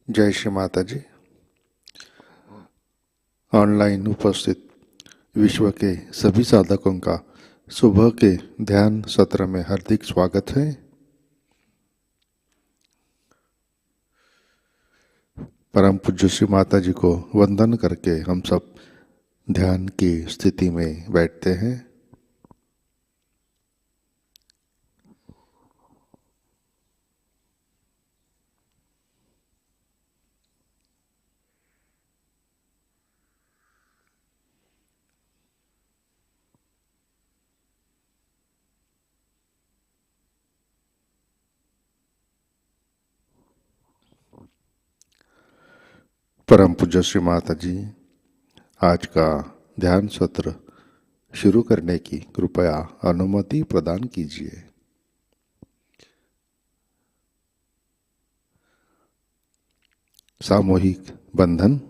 जय श्री माता जी। ऑनलाइन उपस्थित विश्व के सभी साधकों का सुबह के ध्यान सत्र में हार्दिक स्वागत है। परम पूज्य श्री माता जी को वंदन करके हम सब ध्यान की स्थिति में बैठते हैं। परम पूज्य श्री माता जी आज का ध्यान सत्र शुरू करने की कृपया अनुमति प्रदान कीजिए। सामूहिक बंधन।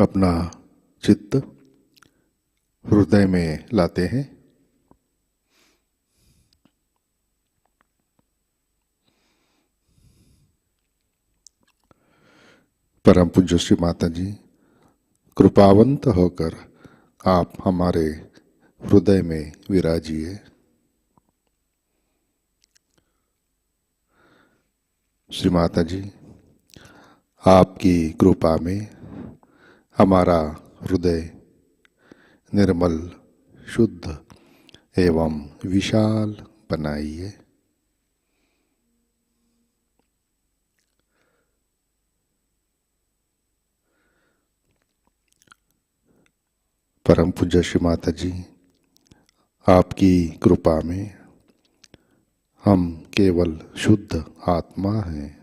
अपना चित्त हृदय में लाते हैं। परम पूज्य श्री माता जी कृपावंत होकर आप हमारे हृदय में विराजिए। श्री माता जी आपकी कृपा में हमारा हृदय निर्मल, शुद्ध एवं विशाल बनाइए। परम पूज्य श्री माता जी आपकी कृपा में हम केवल शुद्ध आत्मा हैं।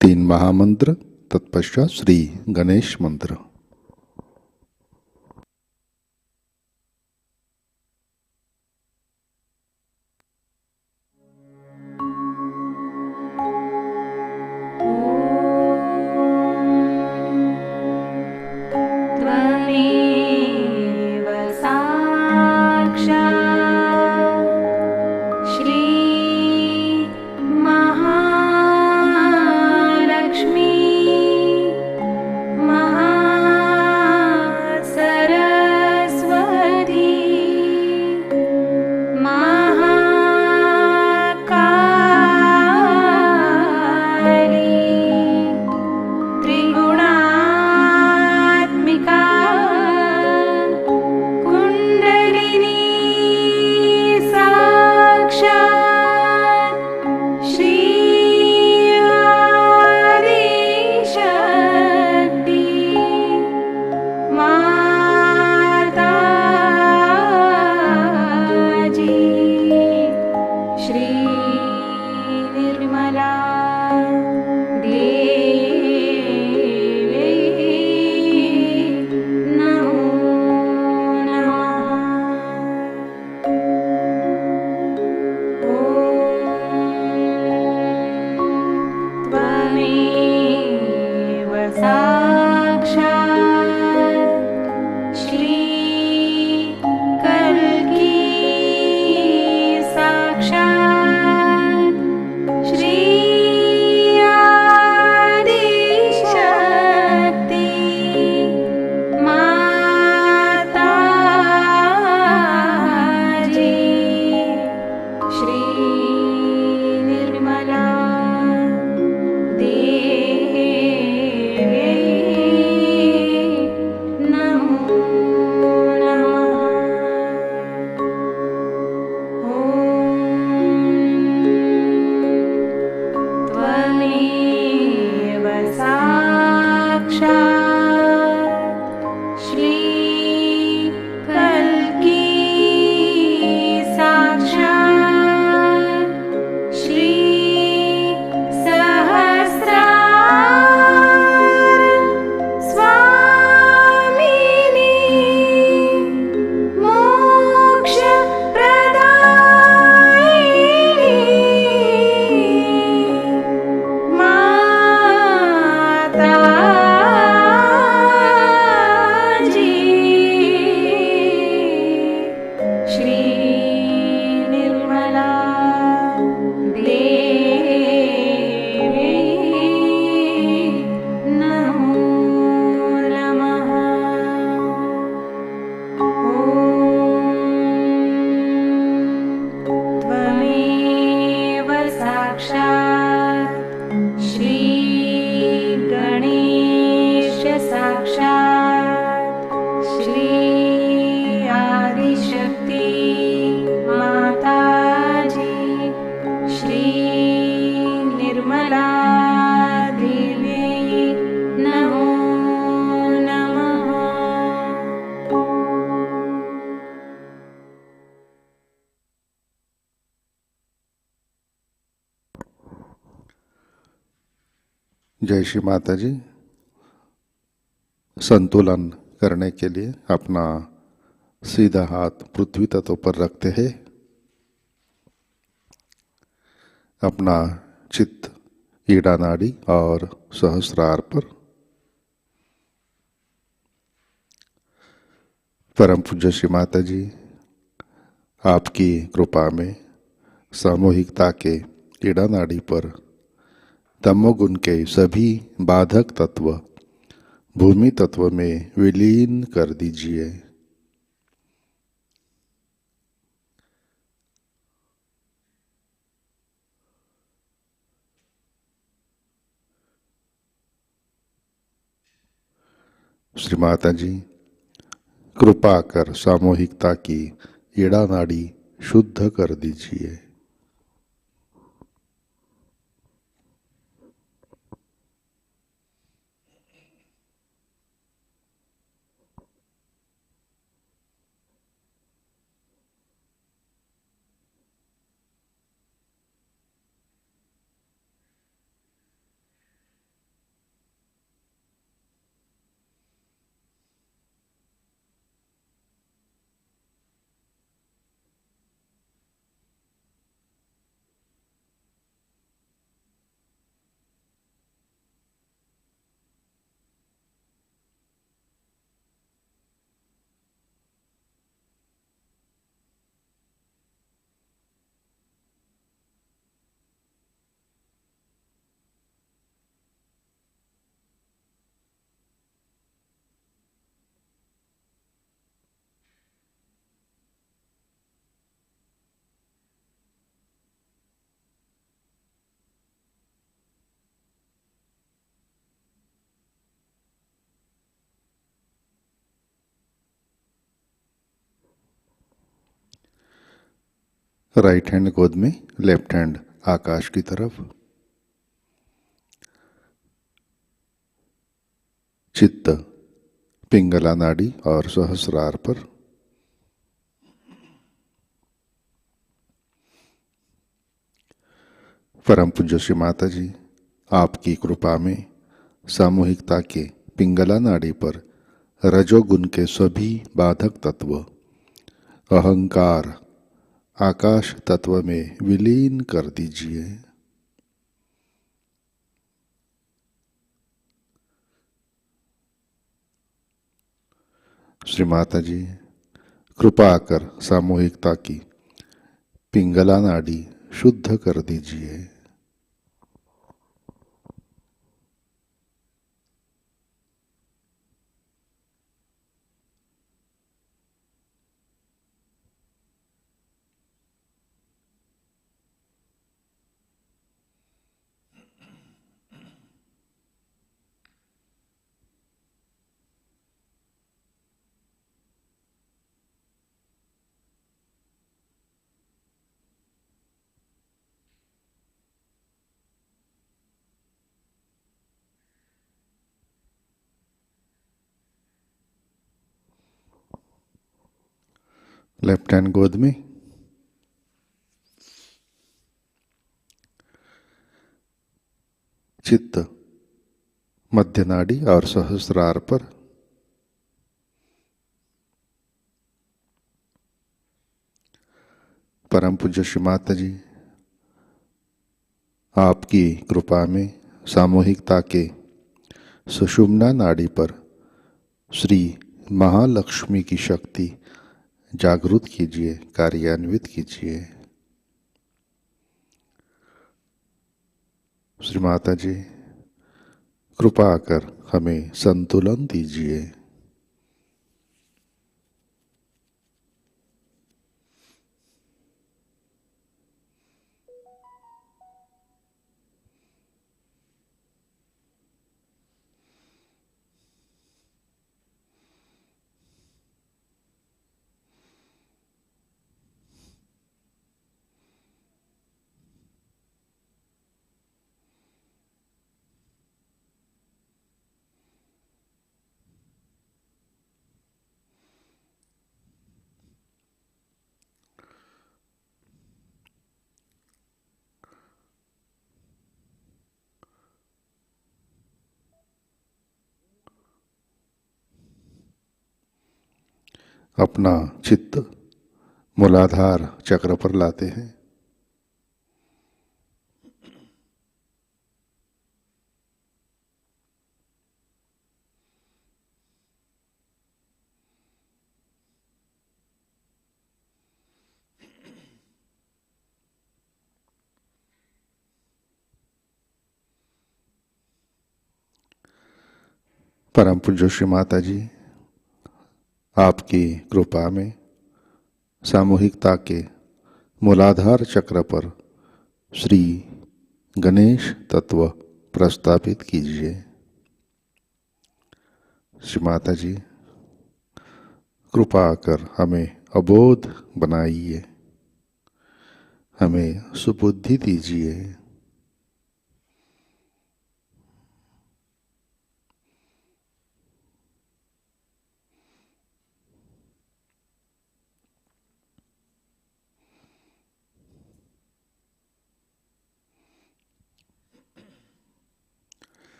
तीन महामंत्र, तत्पश्चात श्री गणेश मंत्र। माता श्री कल्की साक्षात् श्री सहस्रार स्वामिनी मोक्ष प्रदायिनी माताजी श्री निर्मला देवी नमो नमः। त्वमेव साक्षात् श्री गणेश साक्षात् श्री आदिशक्ति माताजी श्री निर्मला देवी नमो नमः। जय श्री माता जी। संतुलन करने के लिए अपना सीधा हाथ पृथ्वी तत्व पर रखते हैं। अपना चित्त ईड़ा नाड़ी और सहस्रार पर। परम पूज्य श्री माता जी, आपकी कृपा में सामूहिकता के ईड़ा नाड़ी पर तमोगुण के सभी बाधक तत्व भूमि तत्व में विलीन कर दीजिए। श्री माता जी, कृपा कर सामूहिकता की ईड़ा नाड़ी शुद्ध कर दीजिए। राइट हैंड गोद में, लेफ्ट हैंड आकाश की तरफ। चित्त पिंगला नाड़ी और सहस्रार पर। परम पूज्य श्री माता जी, आपकी कृपा में सामूहिकता के पिंगला नाड़ी पर रजोगुण के सभी बाधक तत्व अहंकार आकाश तत्व में विलीन कर दीजिए। श्री माता जी, कृपा कर सामूहिकता की पिंगला नाड़ी शुद्ध कर दीजिए। लेफ्ट हैंड गोद में, चित्त मध्य नाड़ी और सहस्रार पर, परम पूज्य श्री माता जी आपकी कृपा में सामूहिकता के सुषुम्ना नाड़ी पर श्री महालक्ष्मी की शक्ति जागृत कीजिए, कार्यान्वित कीजिए। श्री माता जी कृपा कर हमें संतुलन दीजिए। अपना चित्त मूलाधार चक्र पर लाते हैं। परम पूज्य श्री माता जी आपकी कृपा में सामूहिकता के मूलाधार चक्र पर श्री गणेश तत्व प्रस्तापित कीजिए। श्री माता जी कृपा कर हमें अबोध बनाइए, हमें सुबुद्धि दीजिए।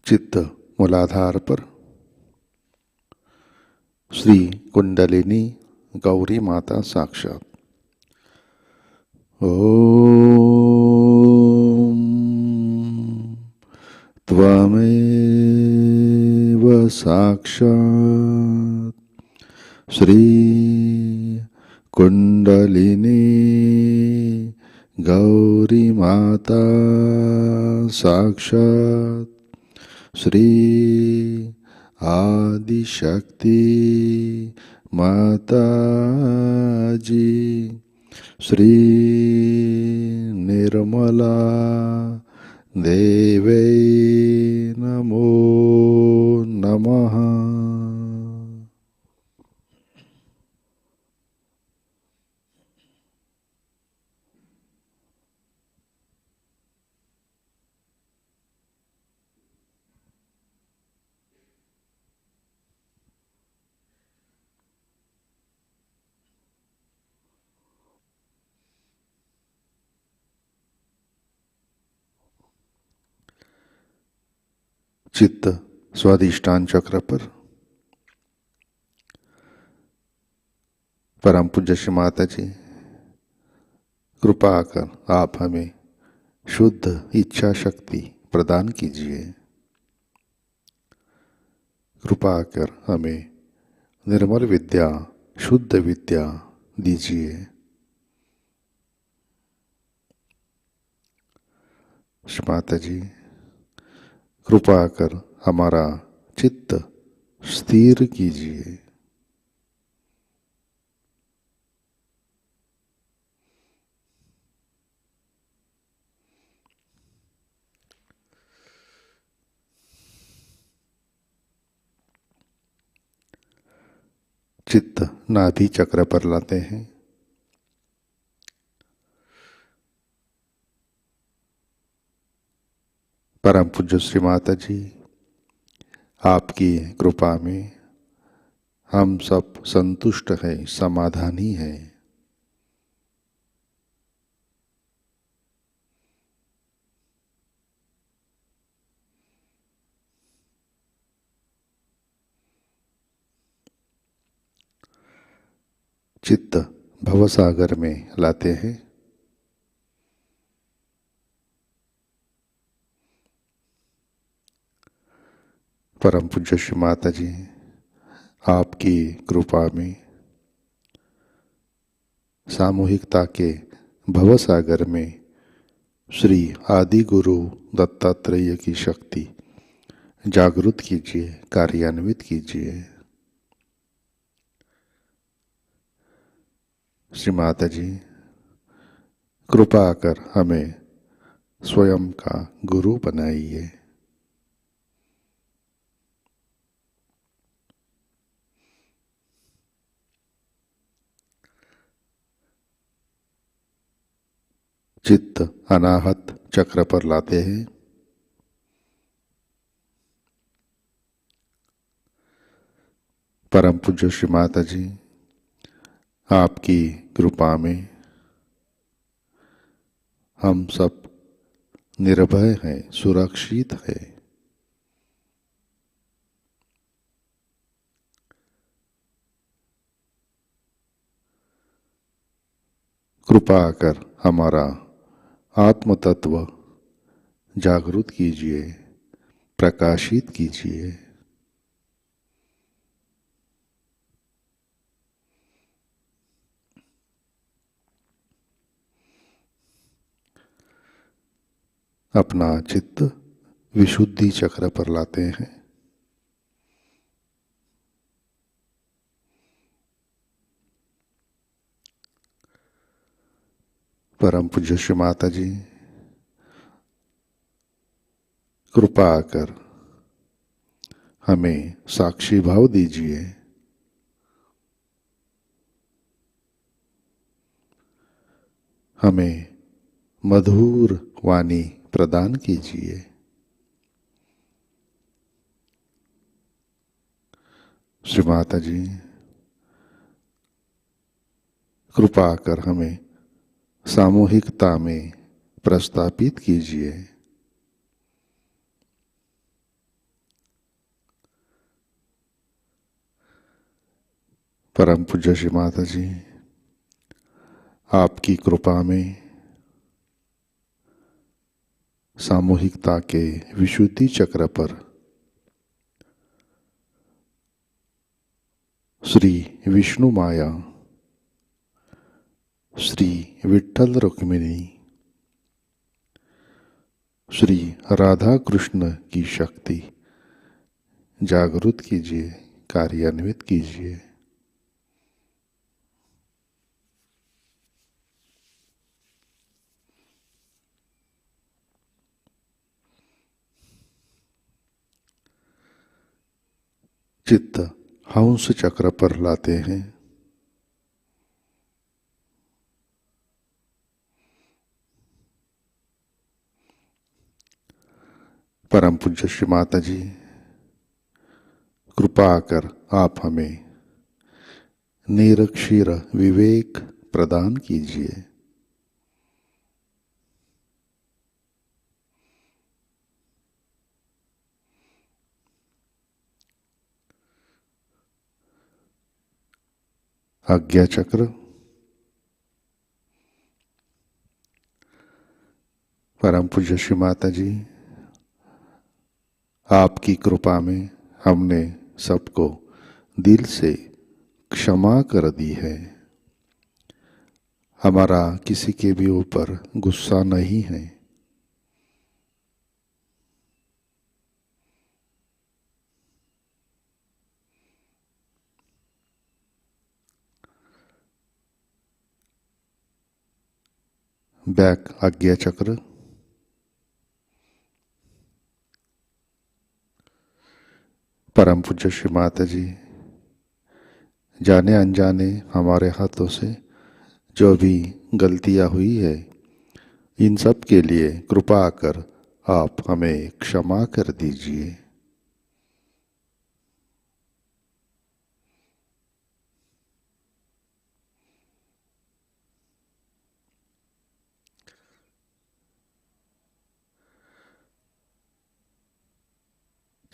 चित्त मूलाधार पर श्री कुंडलिनी गौरी माता साक्षात। ओम त्वमेव साक्षात् श्री कुंडलिनी गौरी माता साक्षात् श्री आदिशक्ति माताजी श्री निर्मला देवे नमो नमः। चित्त स्वाधिष्ठान चक्र पर परम पूज्य श्री माता जी कृपा कर आप हमें शुद्ध इच्छा शक्ति प्रदान कीजिए। कृपा कर हमें निर्मल विद्या, शुद्ध विद्या दीजिए। श्री माता जी कृपा कर हमारा चित्त स्थिर कीजिए। चित्त नाभि चक्र पर लाते हैं। परम पूज्य श्री माता जी आपकी कृपा में हम सब संतुष्ट हैं, समाधानी हैं। चित्त भवसागर में लाते हैं। परम पूज्य श्री माता जी, आपकी कृपा में सामूहिकता के भवसागर में श्री आदि गुरु दत्तात्रेय की शक्ति जागृत कीजिए, कार्यान्वित कीजिए। श्री माता जी, कृपा कर हमें स्वयं का गुरु बनाइए। चित्त अनाहत चक्र पर लाते हैं। परम पूज्य श्री माता जी, आपकी कृपा में हम सब निर्भय हैं, सुरक्षित हैं। कृपा कर हमारा आत्म तत्व जागृत कीजिए, प्रकाशित कीजिए। अपना चित्त विशुद्धि चक्र पर लाते हैं। परम पूज्य श्री माता जी, कृपा कर हमें साक्षी भाव दीजिए। हमें मधुर वाणी प्रदान कीजिए। श्री माता जी, कृपा कर हमें सामूहिकता में प्रस्थापित कीजिए। परम पूज्य श्री माता जी, आपकी कृपा में सामूहिकता के विशुद्धि चक्र पर श्री विष्णु माया, श्री विठ्ठल रुक्मिणी, श्री राधा कृष्ण की शक्ति जागृत कीजिए, कार्यान्वित कीजिए। चित्त हंस चक्र पर लाते हैं। परम पूज्य श्री माता जी, कृपा कर आप हमें निरक्षीर विवेक प्रदान कीजिए। आज्ञा चक्र। परम पूज्य श्री माता जी, आपकी कृपा में हमने सबको दिल से क्षमा कर दी है। हमारा किसी के भी ऊपर गुस्सा नहीं है। बैक आज्ञा चक्र। परम पूज्य श्री माता जी, जाने अनजाने हमारे हाथों से जो भी गलतियां हुई है, इन सब के लिए कृपा कर आप हमें क्षमा कर दीजिए।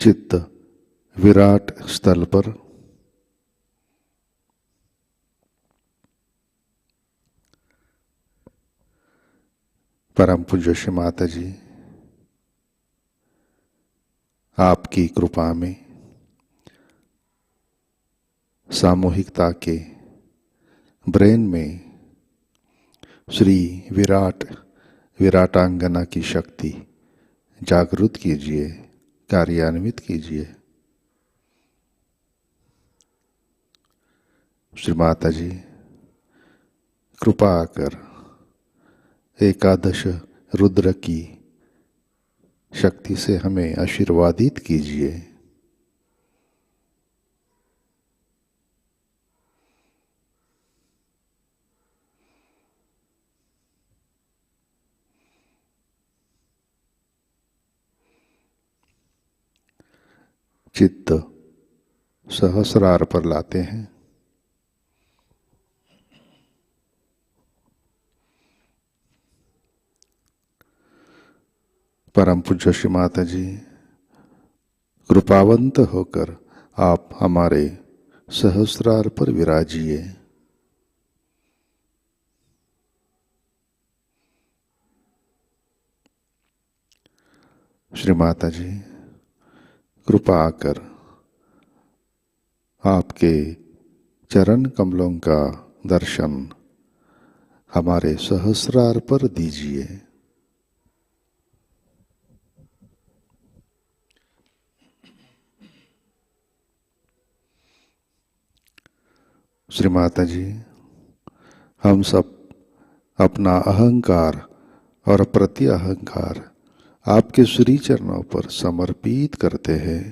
चित्त विराट स्थल पर, परम पूज्य श्री माता जी आपकी कृपा में सामूहिकता के ब्रेन में श्री विराटांगना की शक्ति जागृत कीजिए, कार्यान्वित कीजिए। श्री माता जी कृपा कर एकादश रुद्र की शक्ति से हमें आशीर्वादित कीजिए। चित्त सहस्रार पर लाते हैं। परम पूज्य श्री माता जी कृपावंत होकर आप हमारे सहस्रार पर विराजिए। श्री माता जी कृपा कर आपके चरण कमलों का दर्शन हमारे सहस्रार पर दीजिए। श्री माता जी हम सब अपना अहंकार और प्रति अहंकार आपके श्री चरणों पर समर्पित करते हैं।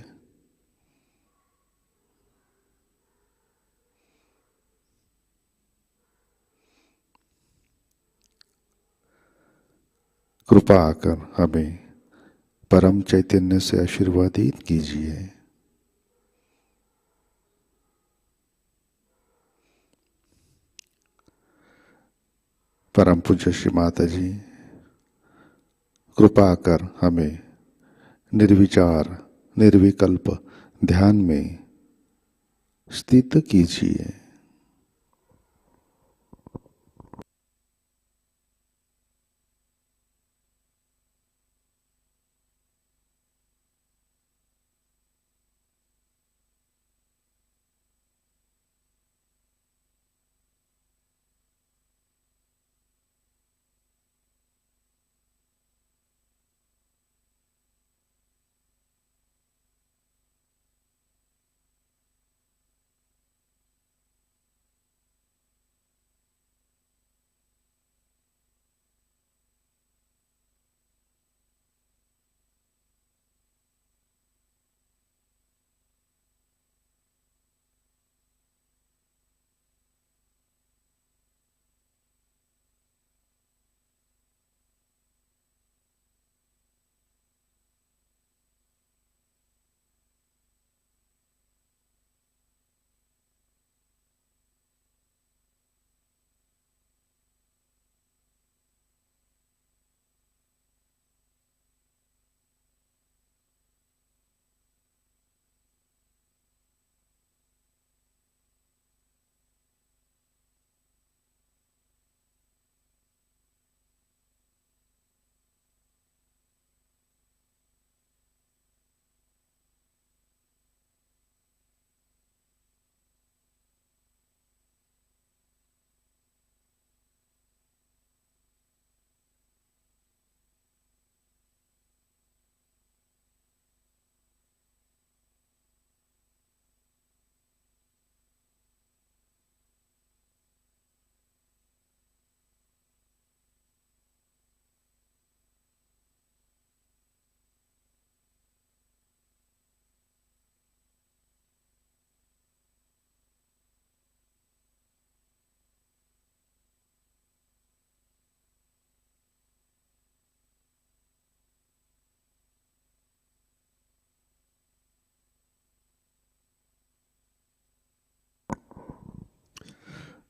कृपा कर हमें परम चैतन्य से आशीर्वादित कीजिए। परम पूज्य श्री माता जी कृपा कर हमें निर्विचार निर्विकल्प ध्यान में स्थित कीजिए।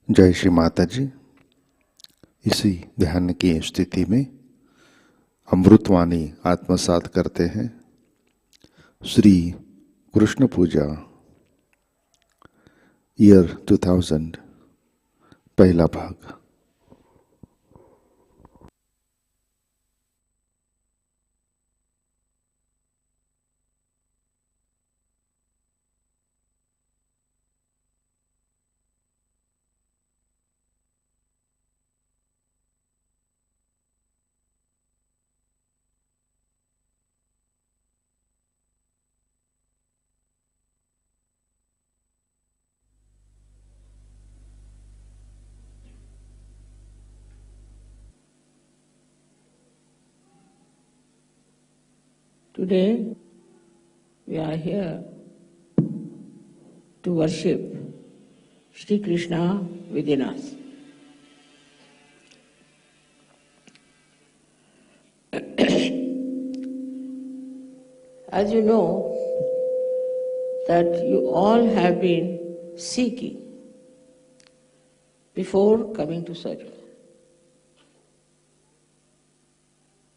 जय श्री माता जी। इसी ध्यान की स्थिति में अमृतवाणी आत्मसात करते हैं। श्री कृष्ण पूजा ईयर 2000 पहला भाग। Today, we are here to worship Shri Krishna within us. As you know, that you all have been seeking before coming to Sahajayoga.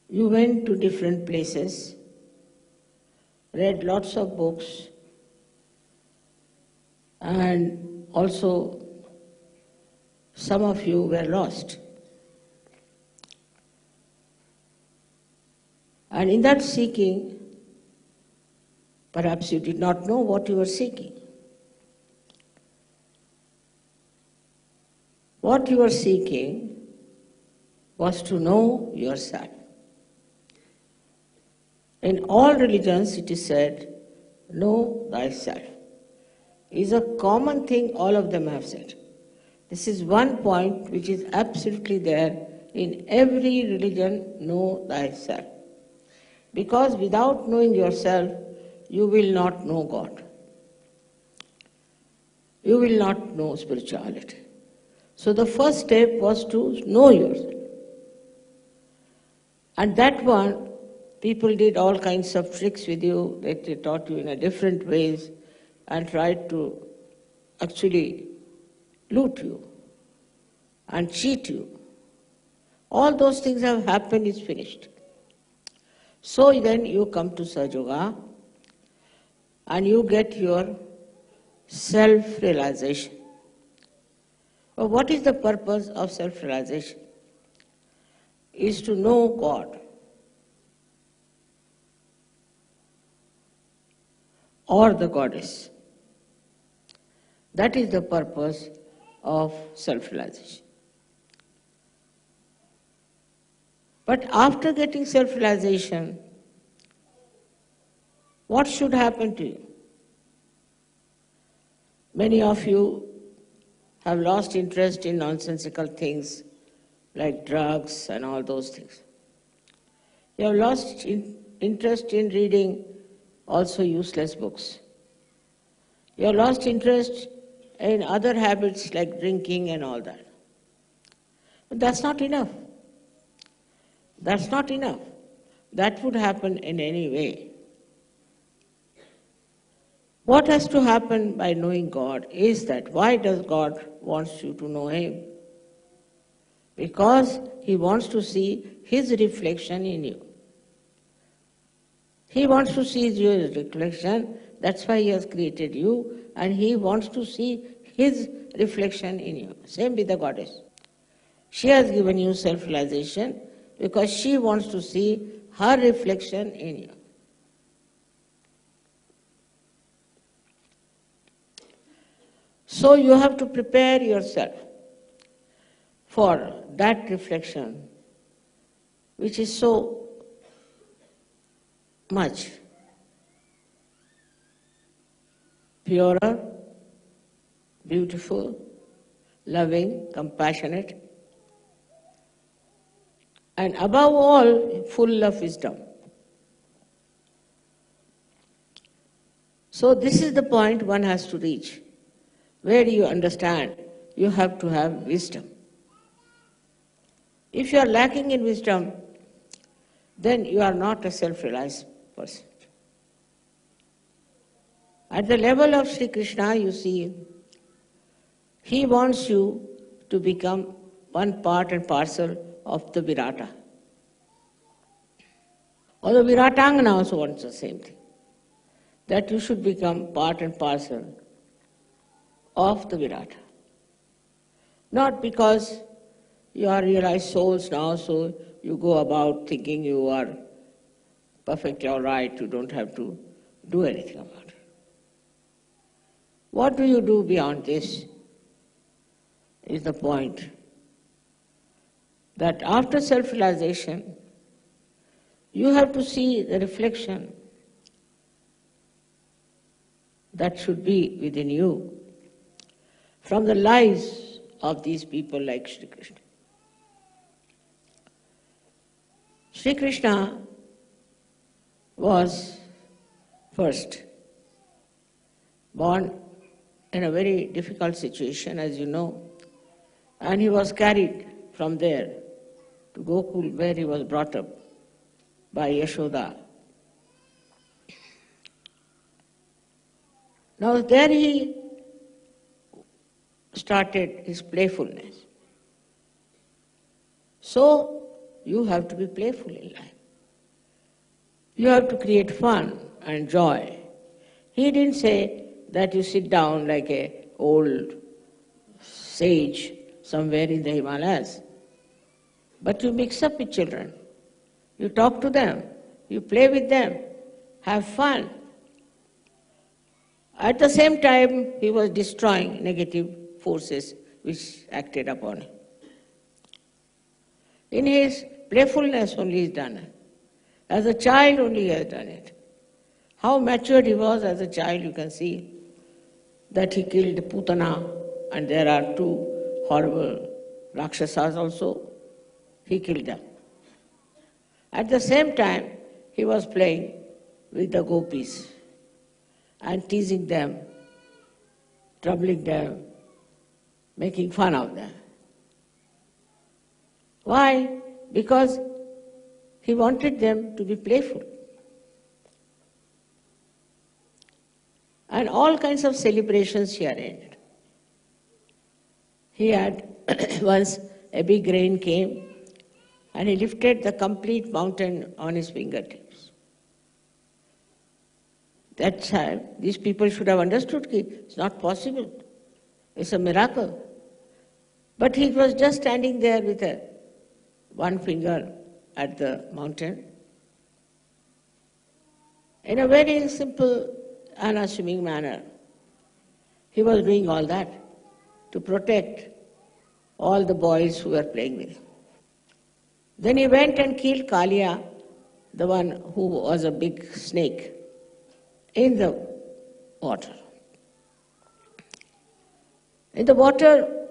You went to different places, read lots of books, and also some of you were lost. And in that seeking, perhaps you did not know what you were seeking. What you were seeking was to know yourself. In all religions it is said, know thyself. It is a common thing all of them have said. This is one point which is absolutely there in every religion, know thyself. Because without knowing yourself, you will not know God. You will not know spirituality. So the first step was to know yourself. And that one, people did all kinds of tricks with you, that they taught you in a different ways and tried to actually loot you and cheat you. All those things have happened, it's finished. So then you come to Sahajayoga and you get your self-realization. But what is the purpose of self-realization? Is to know God or the goddess. That is the purpose of self-realization. But after getting self-realization, what should happen to you? Many of you have lost interest in nonsensical things like drugs and all those things. You have lost interest in reading also useless books. You have lost interest in other habits like drinking and all that. But that's not enough. That's not enough. That would happen in any way. What has to happen by knowing God is that why does God want you to know Him? Because He wants to see His reflection in you. He wants to see your reflection, that's why He has created you, and He wants to see His reflection in you. Same with the goddess. She has given you self-realization because she wants to see her reflection in you. So you have to prepare yourself for that reflection, which is so much purer, beautiful, loving, compassionate, and above all, full of wisdom. So this is the point one has to reach. Where do you understand? You have to have wisdom. If you are lacking in wisdom, then you are not a self-realized person. At the level of Sri Krishna, you see, He wants you to become one part and parcel of the Virata. Or the Viratangana also wants the same thing. that you should become part and parcel of the Virata. Not because you are realized souls now, so you go about thinking you are perfectly all right, you don't have to do anything about it. What do you do beyond this is the point. That after self-realization, you have to see the reflection that should be within you from the lives of these people like Shri Krishna. Shri Krishna was first born in a very difficult situation, as you know, and he was carried from there to Gokul, where he was brought up by Yashoda. Now there he started his playfulness. So you have to be playful in life. You have to create fun and joy. He didn't say that you sit down like an old sage somewhere in the Himalayas, but you mix up with children. You talk to them, you play with them, have fun. At the same time, he was destroying negative forces which acted upon him. In his playfulness only he has done it. As a child only he has done it. How matured he was as a child, you can see that he killed Putana, and there are two horrible Rakshasas also. He killed them. At the same time, he was playing with the gopis and teasing them, troubling them, making fun of them. Why? Because he wanted them to be playful. And all kinds of celebrations he arranged. He had once a big rain came and he lifted the complete mountain on his fingertips. That time, these people should have understood that it's not possible. It's a miracle. But he was just standing there with one finger at the mountain. In a very simple, unassuming manner, he was doing all that to protect all the boys who were playing with him. Then he went and killed Kalia, the one who was a big snake, in the water. In the water,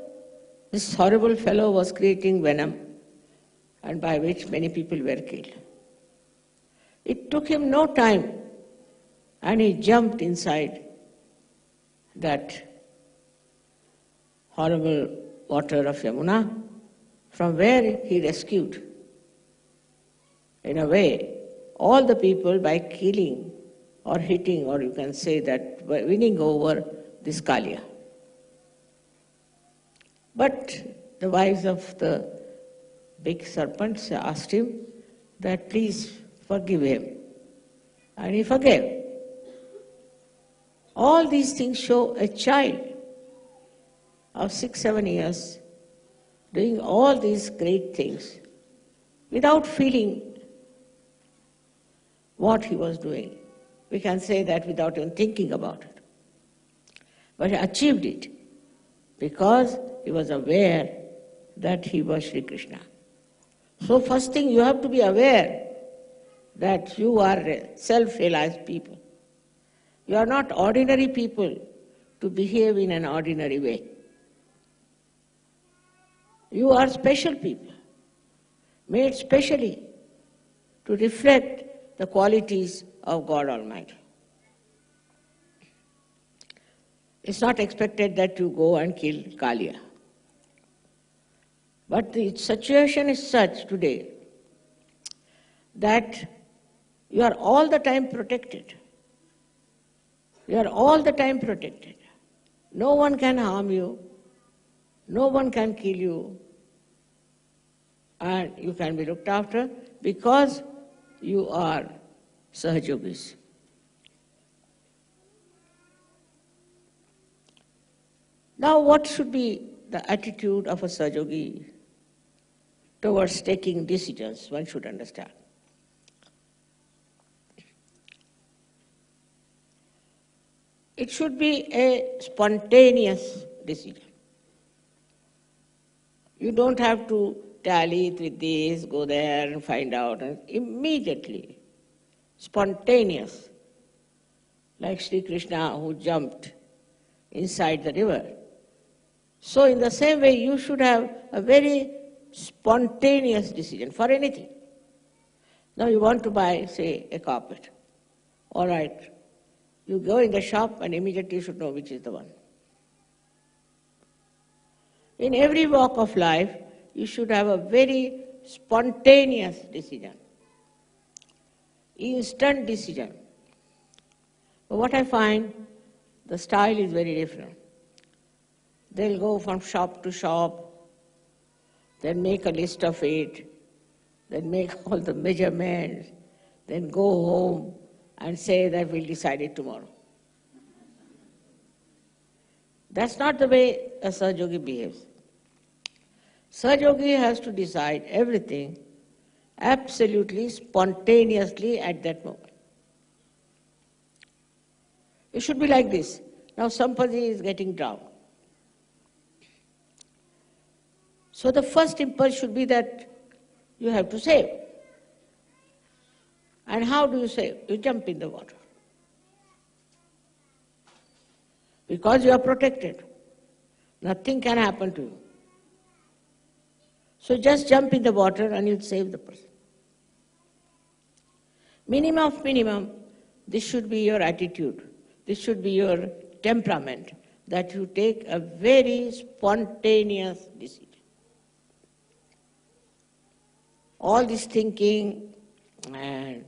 this horrible fellow was creating venom, and by which many people were killed. It took him no time, and he jumped inside that horrible water of Yamuna, from where he rescued, in a way, all the people by killing or hitting, or you can say that by winning over this Kalia. But the wives of the big serpents asked him that please forgive him. And he forgave. All these things show a child of 6-7 years doing all these great things without feeling what he was doing. We can say that without even thinking about it. But he achieved it because he was aware that he was Shri Krishna. So first thing, you have to be aware that you are self-realized people. You are not ordinary people to behave in an ordinary way. You are special people, made specially to reflect the qualities of God Almighty. It's not expected that you go and kill Kalia. But the situation is such today that you are all the time protected. You are all the time protected. No one can harm you. No one can kill you. And you can be looked after because you are Sahajogis. Now, what should be the attitude of a Sahajayogi towards taking decisions? One should understand. It should be a spontaneous decision. You don't have to tally it with this, go there and find out. And immediately, spontaneous, like Shri Krishna who jumped inside the river. So in the same way, you should have a very spontaneous decision for anything. Now you want to buy, say, a carpet. All right. You go in the shop and immediately you should know which is the one. In every walk of life, you should have a very spontaneous decision, instant decision. But what I find, the style is very different. They'll go from shop to shop, then make a list of it, then make all the measurements, then go home and say that we'll decide it tomorrow. That's not the way a Sahajayogi behaves. Sahajayogi has to decide everything absolutely spontaneously at that moment. It should be like this. Now somebody is getting drowned. So the first impulse should be that you have to save. And how do you save? You jump in the water. Because you are protected. Nothing can happen to you. So just jump in the water and you'll save the person. Minimum of minimum, this should be your attitude. This should be your temperament, that you take a very spontaneous decision. All this thinking and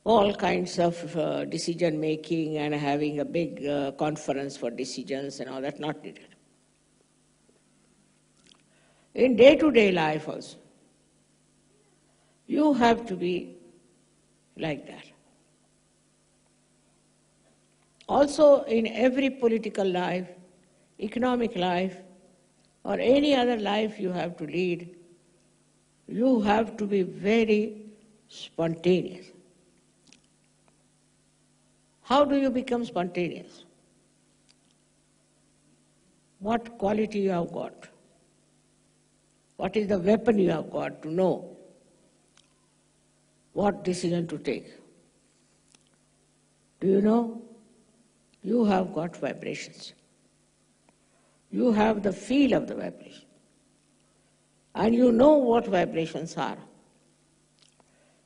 all kinds of decision making and having a big conference for decisions and all that, not needed. In day-to-day life also, you have to be like that. Also in every political life, economic life, or any other life you have to lead, you have to be very spontaneous. How do you become spontaneous? What quality you have got? What is the weapon you have got to know what decision to take? Do you know? You have got vibrations. You have the feel of the vibration. And you know what vibrations are.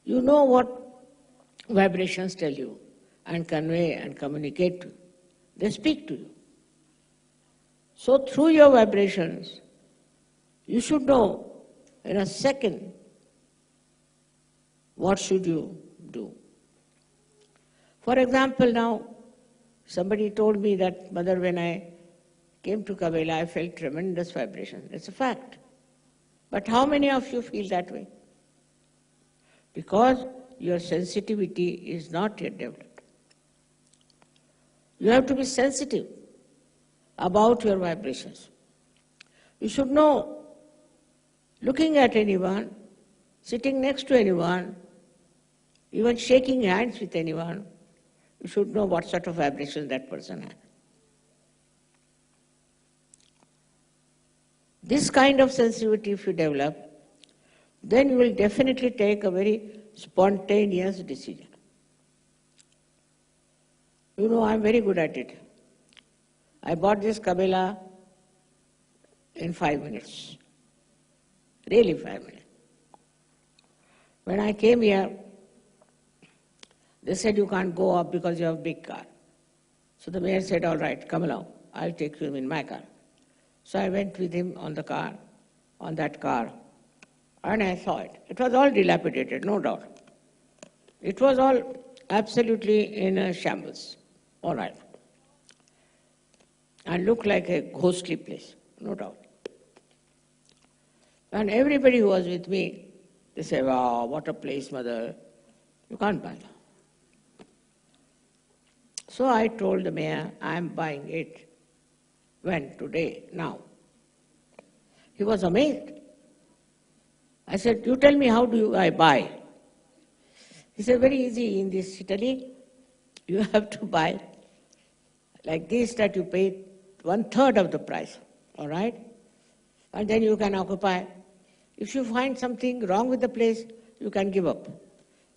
You know what vibrations tell you and convey and communicate to you. They speak to you. So through your vibrations, you should know in a second what should you do. For example, now, somebody told me that, Mother, when I came to Cabella, I felt tremendous vibration. It's a fact. But how many of you feel that way? Because your sensitivity is not yet developed. You have to be sensitive about your vibrations. You should know, looking at anyone, sitting next to anyone, even shaking hands with anyone, you should know what sort of vibration that person has. This kind of sensitivity if you develop, then you will definitely take a very spontaneous decision. You know, I'm very good at it. I bought this Cabella in 5 minutes. Really 5 minutes. When I came here, they said you can't go up because you have a big car. So the mayor said, all right, come along. I'll take you in my car. So I went with him on the car, on that car, and I saw it. It was all dilapidated, no doubt. It was all absolutely in a shambles, all right. And looked like a ghostly place, no doubt. And everybody who was with me, they say, wow, what a place, Mother. You can't buy that. So I told the mayor, I'm buying it. When? Today, now. He was amazed. I said, you tell me, how do I buy? He said, very easy in this Italy. You have to buy like this, that you pay 1/3 of the price, all right? And then you can occupy. If you find something wrong with the place, you can give up.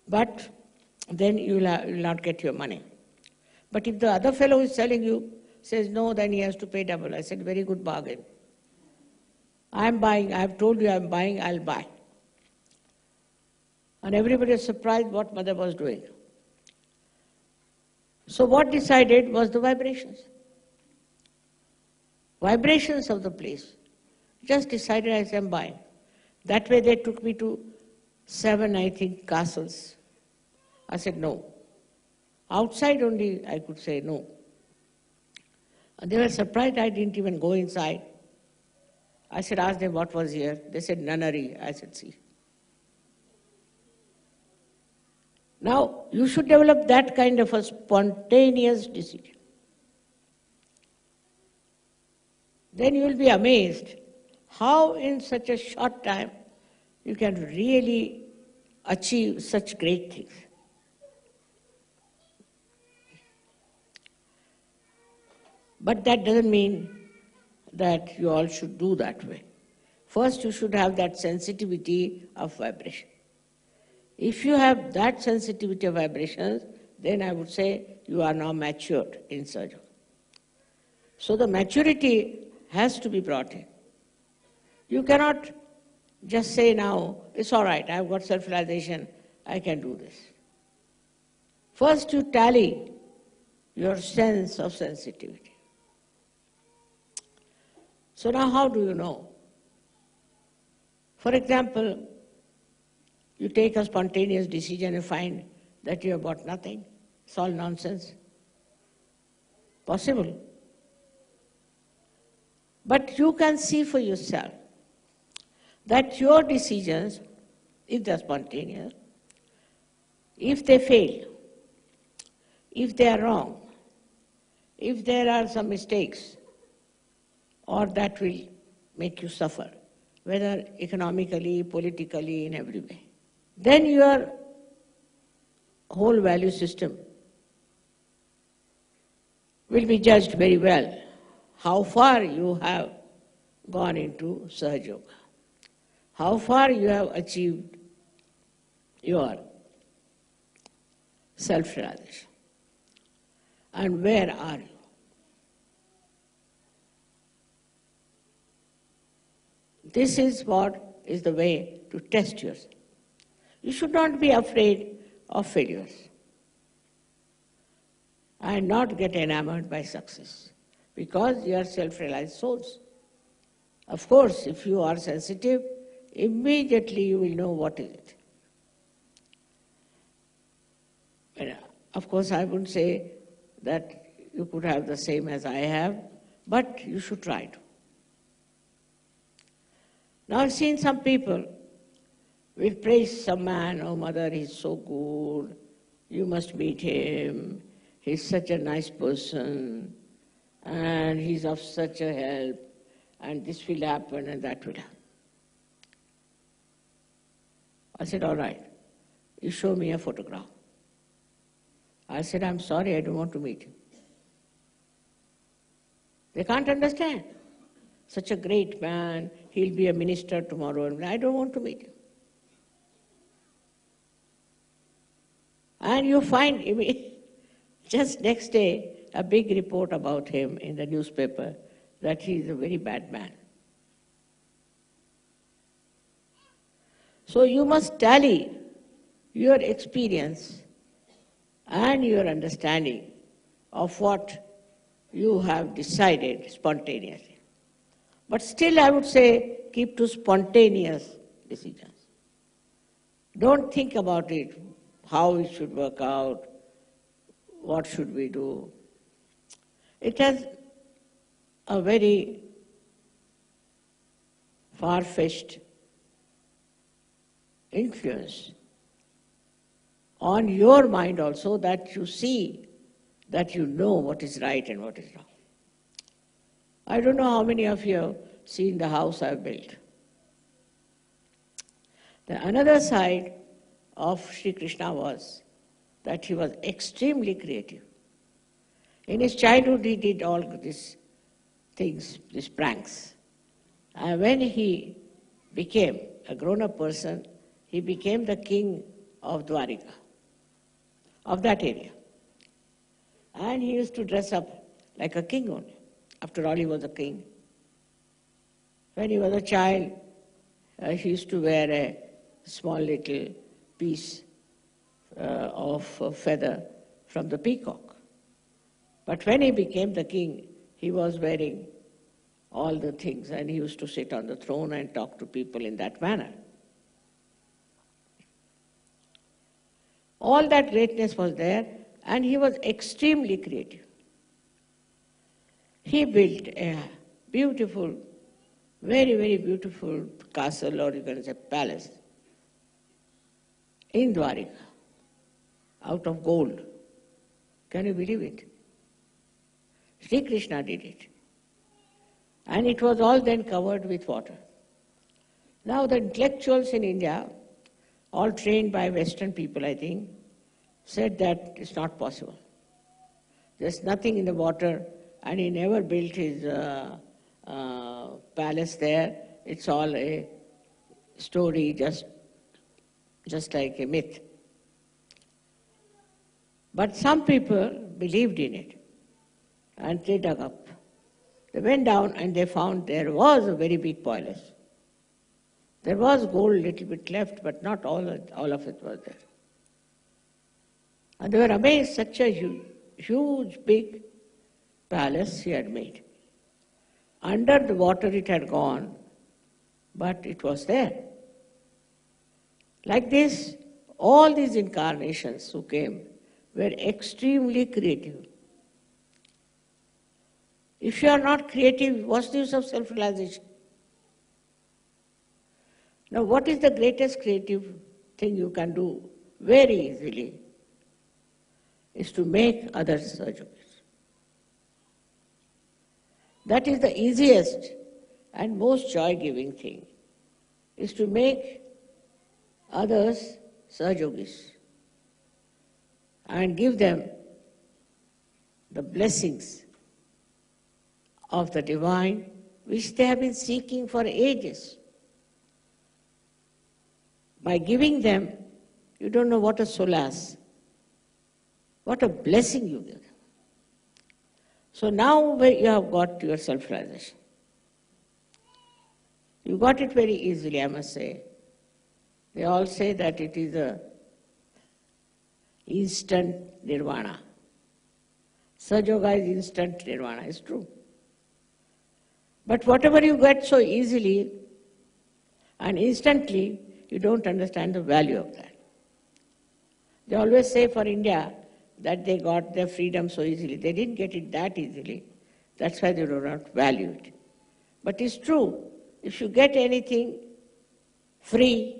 But then you will not get your money. But if the other fellow who is selling you says no, then he has to pay double. I said, very good bargain. I am buying, I have told you I am buying, I'll buy. And everybody was surprised what mother was doing. So what decided was the vibrations. Vibrations of the place. Just decided I am buying. That way they took me to 7, I think, castles. I said no. Outside only I could say no. And they were surprised I didn't even go inside. I said, ask them what was here. They said nunnery. I said, see. Now, you should develop that kind of a spontaneous decision. Then you will be amazed how in such a short time you can really achieve such great things. But that doesn't mean that you all should do that way. First, you should have that sensitivity of vibration. If you have that sensitivity of vibrations, then I would say you are now matured in Sahajayoga. So the maturity has to be brought in. You cannot just say now, it's all right, I've got self-realization, I can do this. First you tally your sense of sensitivity. So now how do you know? For example, you take a spontaneous decision and find that you have got nothing. It's all nonsense. Possible. But you can see for yourself that your decisions, if they're spontaneous, if they fail, if they are wrong, if there are some mistakes, or that will make you suffer, whether economically, politically, in every way, then your whole value system will be judged very well, how far you have gone into Sahajayoga, how far you have achieved your self-realization, and where are you. This is what is the way to test yourself. You should not be afraid of failures and not get enamored by success, because you are self-realized souls. Of course, if you are sensitive, immediately you will know what is it. And of course, I wouldn't say that you could have the same as I have, but you should try to. Now I've seen some people will praise some man, oh mother, he's so good, you must meet him, he's such a nice person, and he's of such a help, and this will happen and that will happen. I said, all right, you show me a photograph. I said, I'm sorry, I don't want to meet him. They can't understand. Such a great man, he'll be a minister tomorrow, and I don't want to meet him. And you find just next day a big report about him in the newspaper that he is a very bad man. So you must tally your experience and your understanding of what you have decided spontaneously. But still I would say keep to spontaneous decisions. Don't think about it, how it should work out, what should we do. It has a very far-fetched influence on your mind also, that you see, that you know what is right and what is wrong. I don't know how many of you have seen the house I've built. The another side of Sri Krishna was that he was extremely creative. In his childhood, he did all these things, these pranks. And when he became a grown-up person, he became the king of Dwarika, of that area. And he used to dress up like a king only. After all, he was a king. When he was a child, he used to wear a small little piece of feather from the peacock. But when he became the king, he was wearing all the things, and he used to sit on the throne and talk to people in that manner. All that greatness was there, and he was extremely creative. He built a beautiful, very, very beautiful castle, or you can say palace, in Dwarika, out of gold. Can you believe it? Sri Krishna did it. And it was all then covered with water. Now the intellectuals in India, all trained by Western people, I think, said that it's not possible. There's nothing in the water, and he never built his palace there. It's all a story, just like a myth. But some people believed in it, and they dug up. They went down and they found there was a very big palace. There was gold a little bit left, but not all of it was there. And they were amazed, such a huge, big palace he had made. Under the water it had gone, but it was there. Like this, all these incarnations who came were extremely creative. If you are not creative, what's the use of self-realization? Now, what is the greatest creative thing you can do very easily is to make others Sahajogis. That is the easiest and most joy-giving thing, is to make others Sahajogis and give them the blessings of the divine which they have been seeking for ages. By giving them, you don't know what a solace, what a blessing you give them. So now you have got your self-realization. You got it very easily, I must say. They all say that it is a instant nirvana. Sahajayoga is instant nirvana, it's true. But whatever you get so easily and instantly, you don't understand the value of that. They always say for India that they got their freedom so easily. They didn't get it that easily. That's why they do not value it. But it's true. If you get anything free,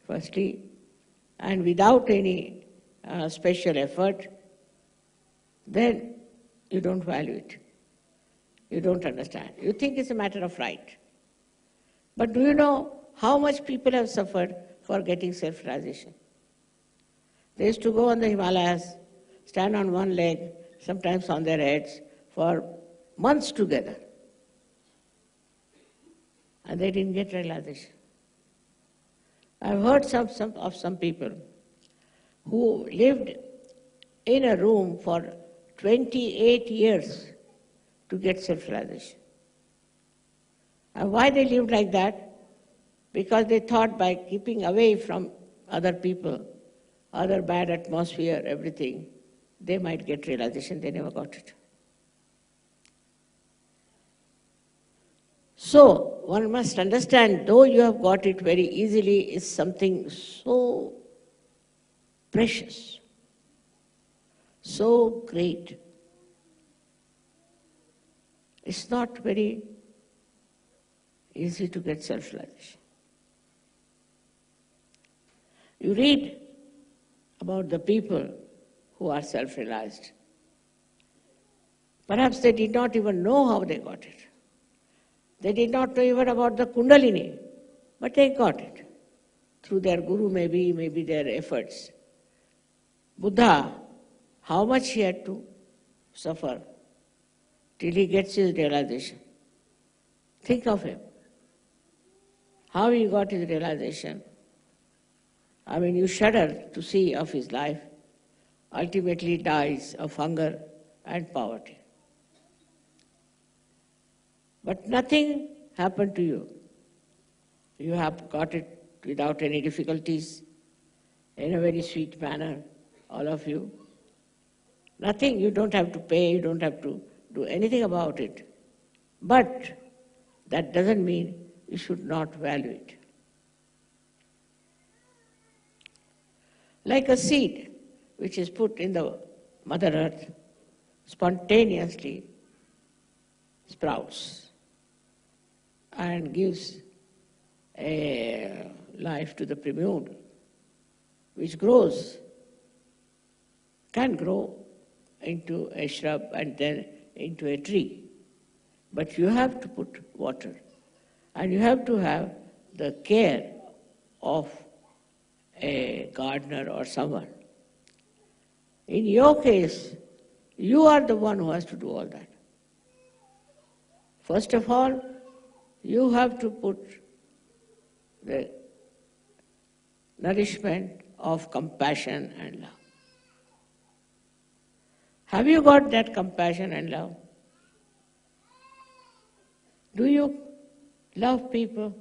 firstly, and without any special effort, then you don't value it. You don't understand. You think it's a matter of right. But do you know how much people have suffered for getting self-realization? They used to go on the Himalayas, stand on one leg, sometimes on their heads, for months together. And they didn't get realization. I've heard of some people who lived in a room for 28 years to get self-realization. And why they lived like that? Because they thought by keeping away from other people, other bad atmosphere, everything, they might get realization. They never got it. So, one must understand, though you have got it very easily, is something so precious, so great. It's not very easy to get self-realization. You read about the people who are self-realized. Perhaps they did not even know how they got it. They did not know even about the Kundalini, but they got it. Through their guru, maybe their efforts. Buddha, how much he had to suffer till he gets his realization. Think of him. How he got his realization. I mean, you shudder to see of his life. Ultimately dies of hunger and poverty. But nothing happened to you. You have got it without any difficulties, in a very sweet manner, all of you. Nothing, you don't have to pay, you don't have to do anything about it. But that doesn't mean you should not value it. Like a seed which is put in the Mother Earth, spontaneously sprouts and gives a life to the primule, which grows, can grow into a shrub and then into a tree. But you have to put water, and you have to have the care of a gardener or someone. In your case, you are the one who has to do all that. First of all, you have to put the nourishment of compassion and love. Have you got that compassion and love? Do you love people?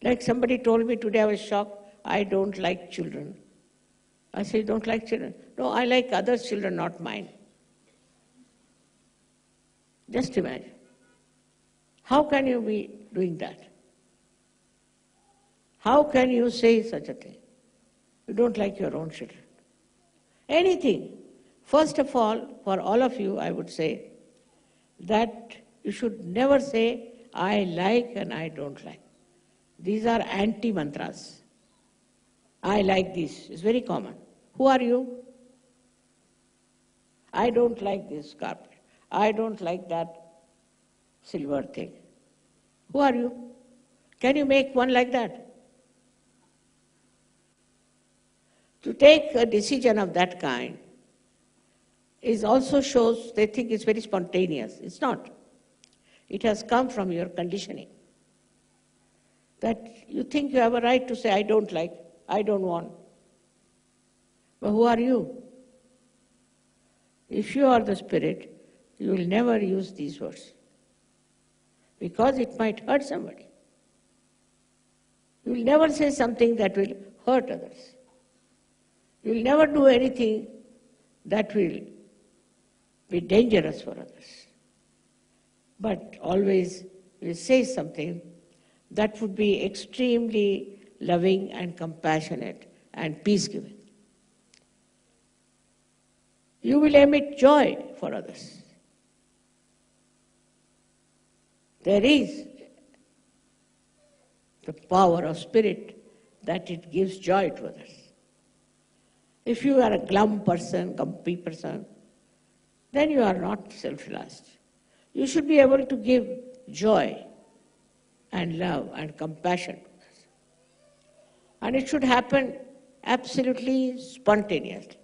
Like somebody told me today, I was shocked, I don't like children. I said, don't like children? No, I like others' children, not mine. Just imagine. How can you be doing that? How can you say such a thing? You don't like your own children. Anything. First of all, for all of you, I would say that you should never say, I like and I don't like. These are anti-mantras. I like this. It's very common. Who are you? I don't like this carpet. I don't like that silver thing. Who are you? Can you make one like that? To take a decision of that kind is also shows they think it's very spontaneous. It's not. It has come from your conditioning. That you think you have a right to say, I don't like, I don't want. But who are you? If you are the spirit, you will never use these words, because it might hurt somebody. You will never say something that will hurt others. You will never do anything that will be dangerous for others. But always you will say something that would be extremely loving and compassionate and peace-giving. You will emit joy for others. There is the power of spirit that it gives joy to others. If you are a glum person, grumpy person, then you are not self-realized. You should be able to give joy and love and compassion to others. And it should happen absolutely spontaneously.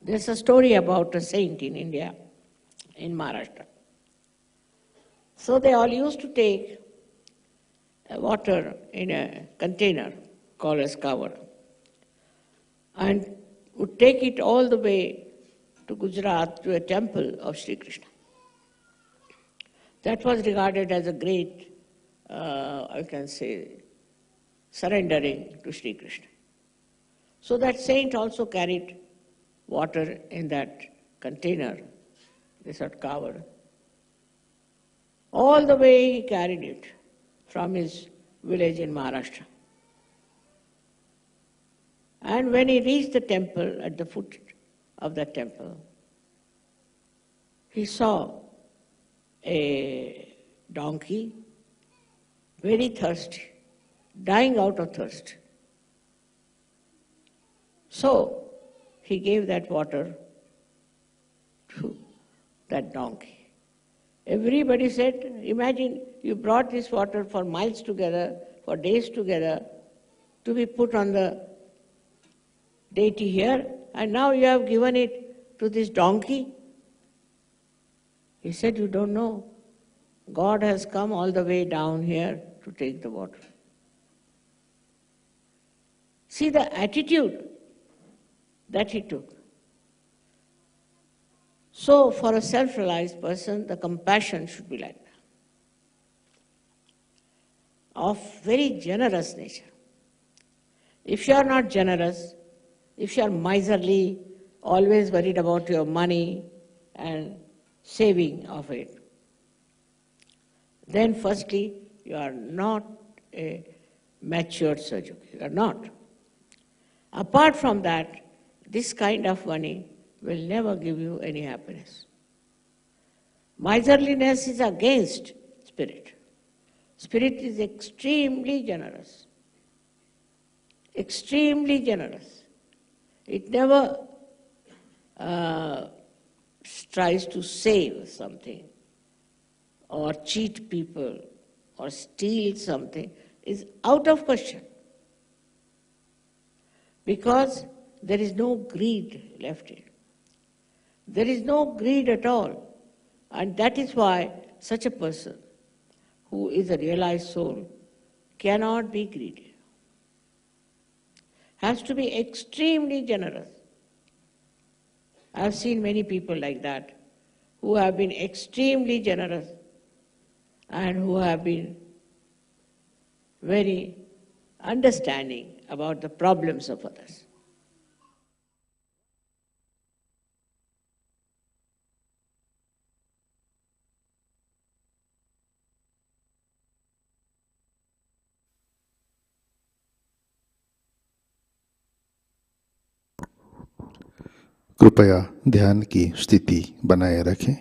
There's a story about a saint in India, in Maharashtra. So they all used to take water in a container called as cover and would take it all the way to Gujarat to a temple of Shri Krishna. That was regarded as a great, I can say, surrendering to Shri Krishna. So that saint also carried water in that container, this sort of cover. All the way he carried it from his village in Maharashtra. And when he reached the temple, at the foot of the temple, he saw a donkey very thirsty, dying out of thirst. So he gave that water to that donkey. Everybody said, imagine you brought this water for miles together, for days together, to be put on the deity here, and now you have given it to this donkey. He said, you don't know. God has come all the way down here to take the water. See the attitude that he took. So for a self-realized person, the compassion should be like that, of very generous nature. If you are not generous, if you are miserly, always worried about your money and saving of it, then firstly, you are not a matured Sahajayogi. You are not. Apart from that, this kind of money will never give you any happiness. Miserliness is against spirit. Spirit is extremely generous. Extremely generous. It never tries to save something or cheat people or steal something. Is out of question. Because there is no greed left in it. There is no greed at all. And that is why such a person who is a realized soul cannot be greedy. Has to be extremely generous. I have seen many people like that who have been extremely generous and who have been very understanding about the problems of others. कृपया ध्यान की स्थिति बनाए रखें।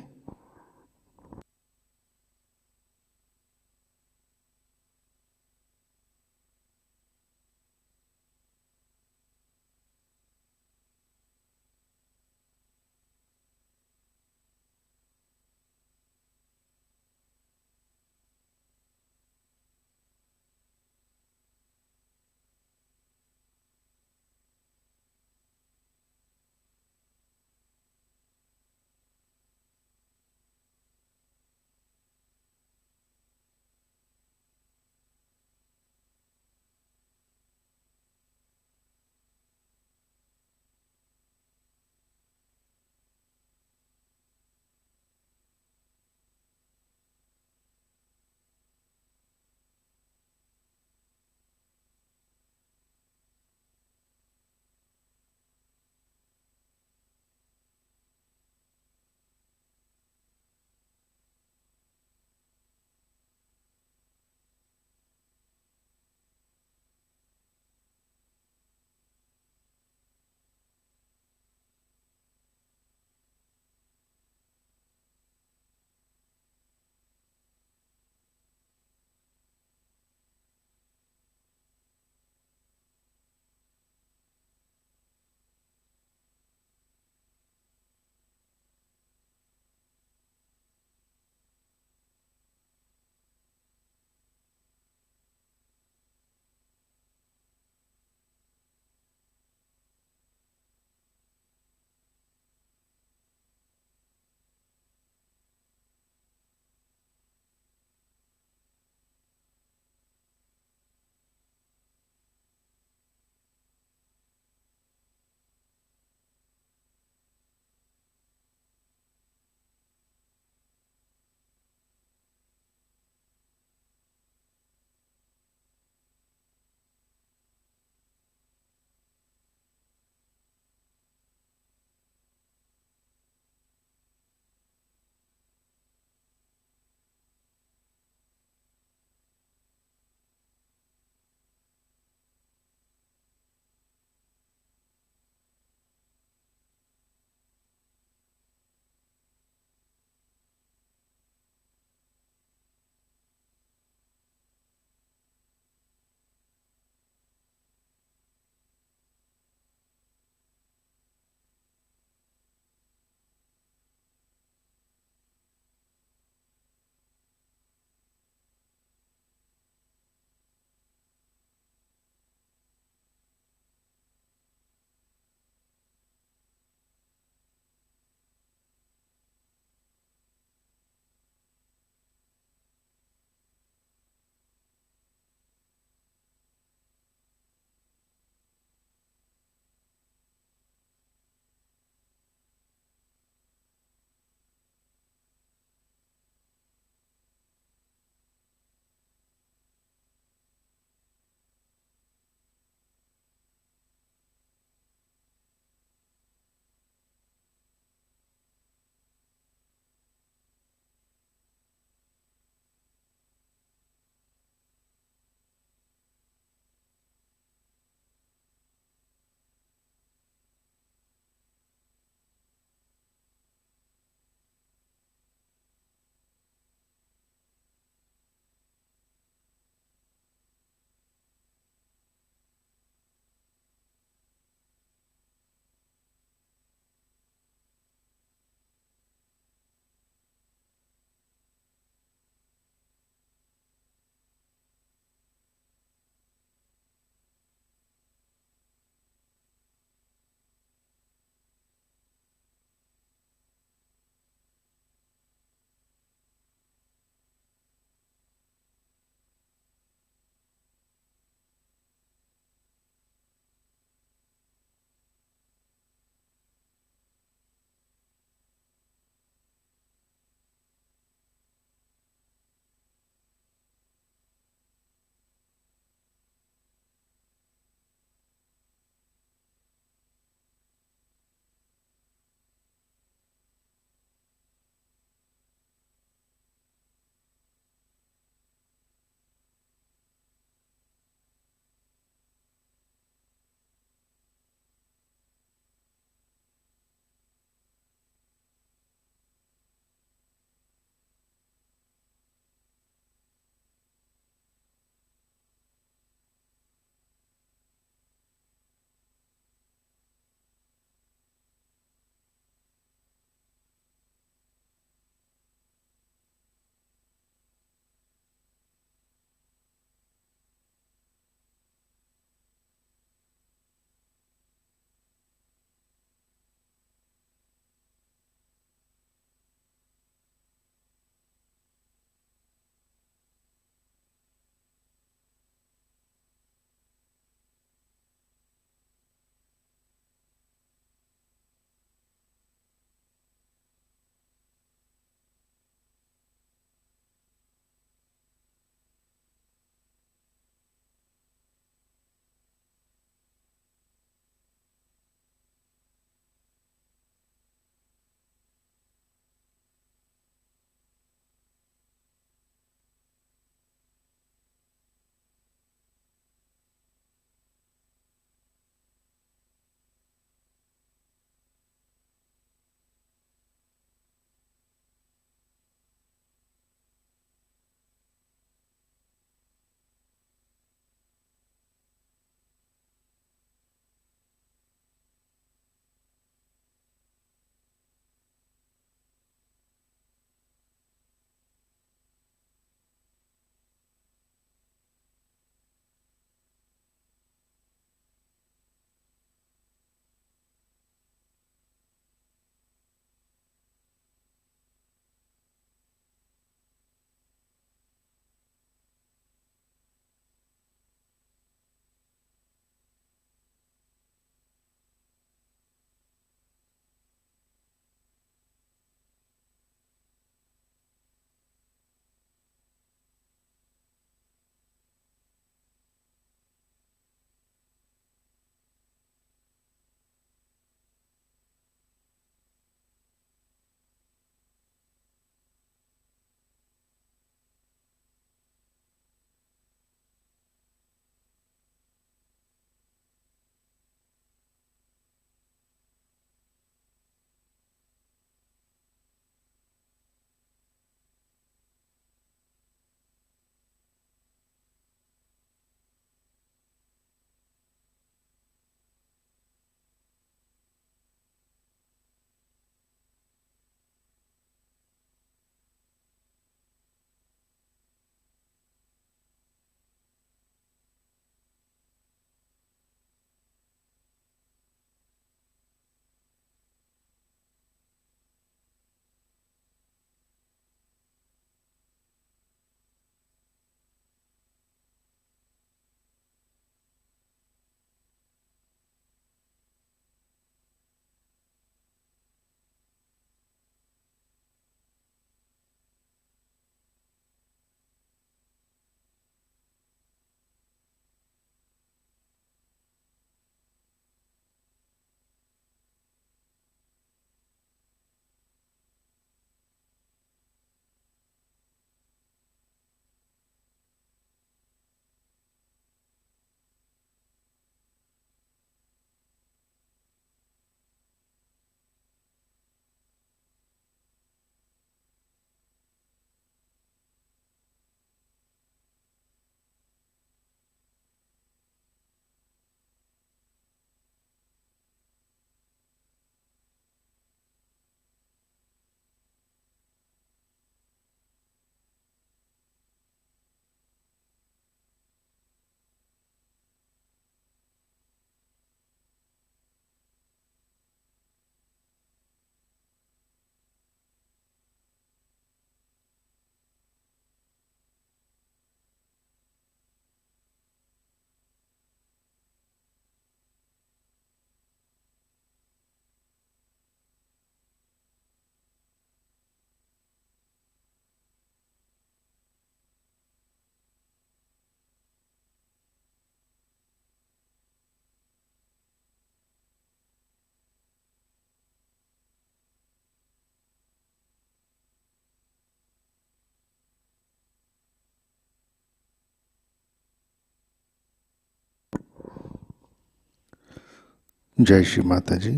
जय श्री माता जी।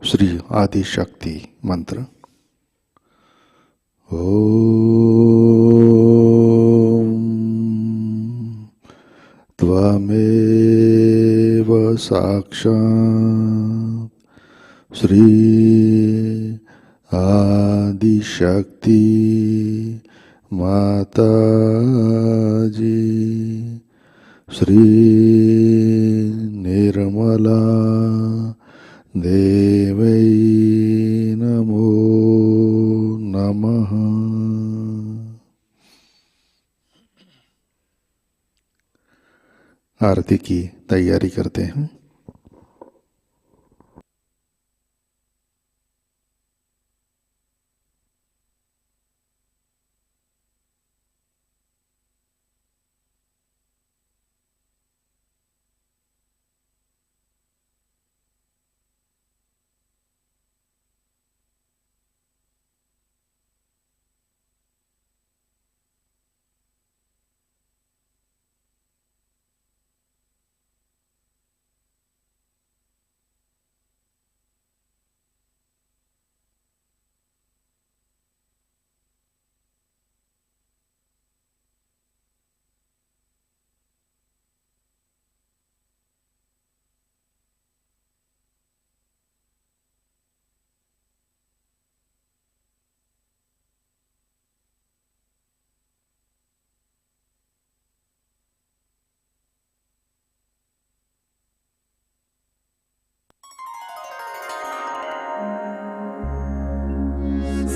श्री आदि शक्ति मंत्र। ओम त्वमेव साक्षात् श्री आदि शक्ति माताजी श्री निर्मला देवै नमो नमः। आरती की तैयारी करते हैं।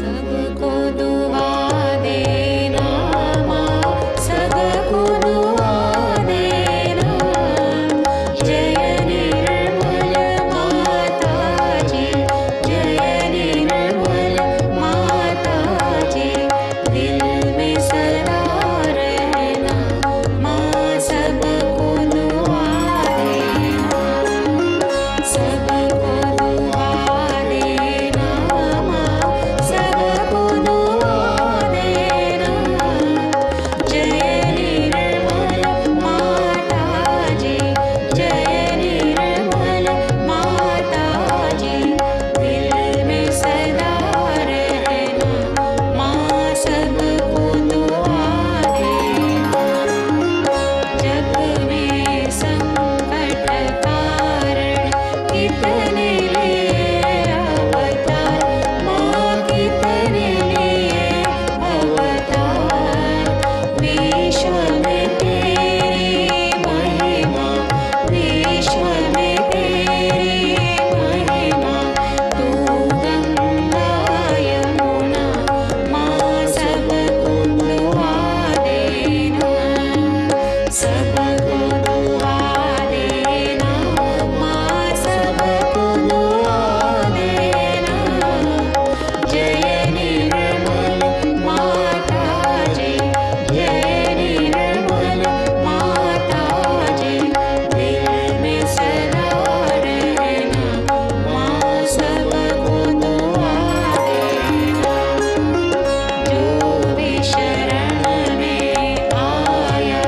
सबको दुआ देना माँ, सबको दुआ देना। जय निर्मल माताजी, जय निर्मल माताजी। दिल में सदा रहना माँ, सबको दुआ देना। सबको दुआ देना माँ, सबको दुआ देना। जय निर्मल माताजी, जय निर्मल माताजी। दिल में सदा रहना माँ, सबको दुआ देना। जग में संकट कारण कितने लिए अवतार माँ, कितने लिए अवतार। विश्व में तेरी महिमा, विश्व में तेरी महिमा। तू गंगा यमुना माँ, सबको दुआ देना। सबको दुआ देना माँ, सबको दुआ देना। जय निर्मल माताजी, जय निर्मल माताजी। दिल में सदा रहना माँ, सबको दुआ देना। जो भी शरण में आया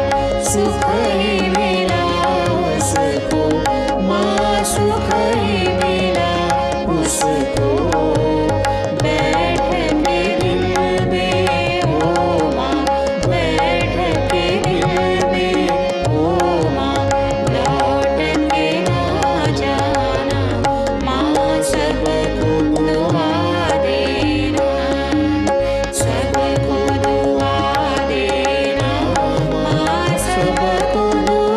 सुख ही मिला उसको माँ, सुख ही मिला उसको। बैठ के दिल में ओ माँ, बैठ के दिल में ओ माँ। लौट के ना जाना माँ, सबको दुआ देना। सबको दुआ देना माँ, सबको दुआ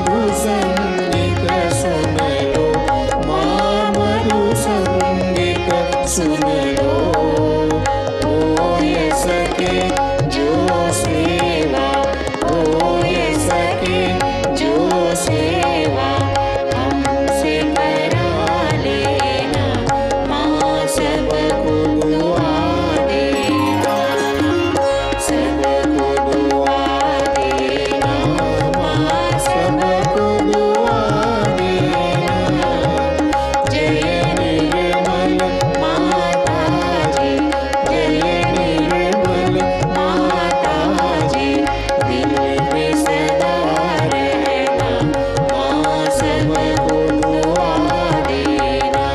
मधु संगीत सुन लो, माँ मधु संगीत सुन लो। होय सके जो सेवा, होय सके जो सेवा, हमसे करा लेना, माँ सबको दुआ देना, सबको दुआ देना, माँ सबको दुआ देना। जय निर्मल माताजी, जय निर्मल माताजी, दिल में सदा रहना, माँ सबको दुआ देना,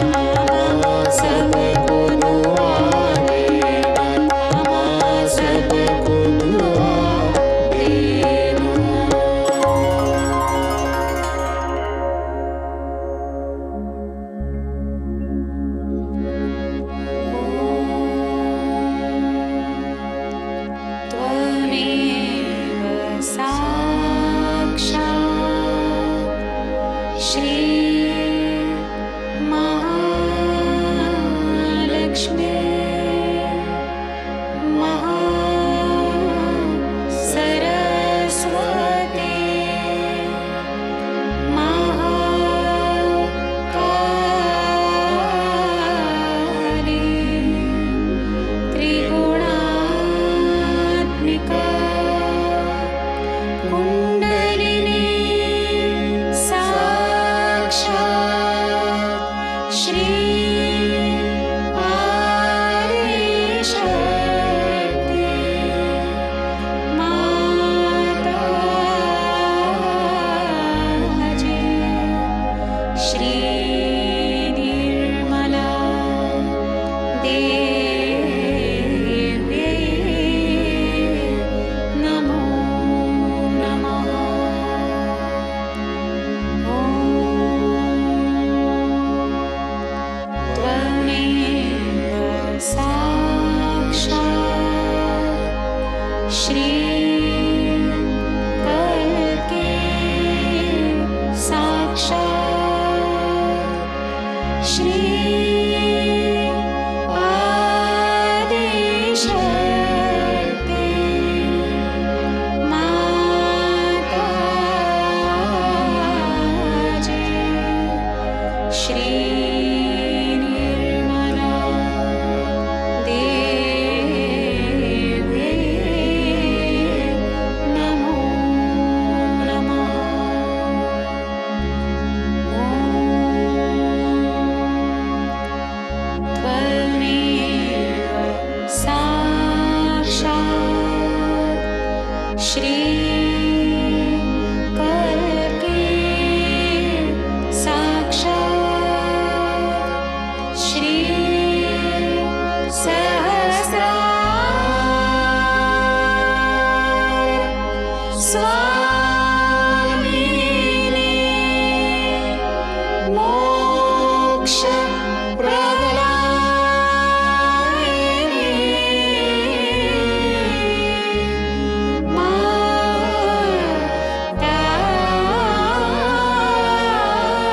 माँ सबको दुआ देना, माँ सबको दुआ देना। त्वमेव साक्षात् श्री महालक्ष्मी महासरस्वती महाकाली त्रिगुणात्मिका कुण्डलिनी साक्षात् श्री आदिशक्ति माताजी, श्री निर्मला देवी नमो नमः। त्वमेव साक्षात् श्री कल्की साक्षात् श्री आदिशक्ति माताजी, श्री निर्मला देवी नमो नमः। त्वमेव साक्षात् श्री कल्की साक्षात् श्री सहस्रार स्वामिनी मोक्ष प्रदायिनी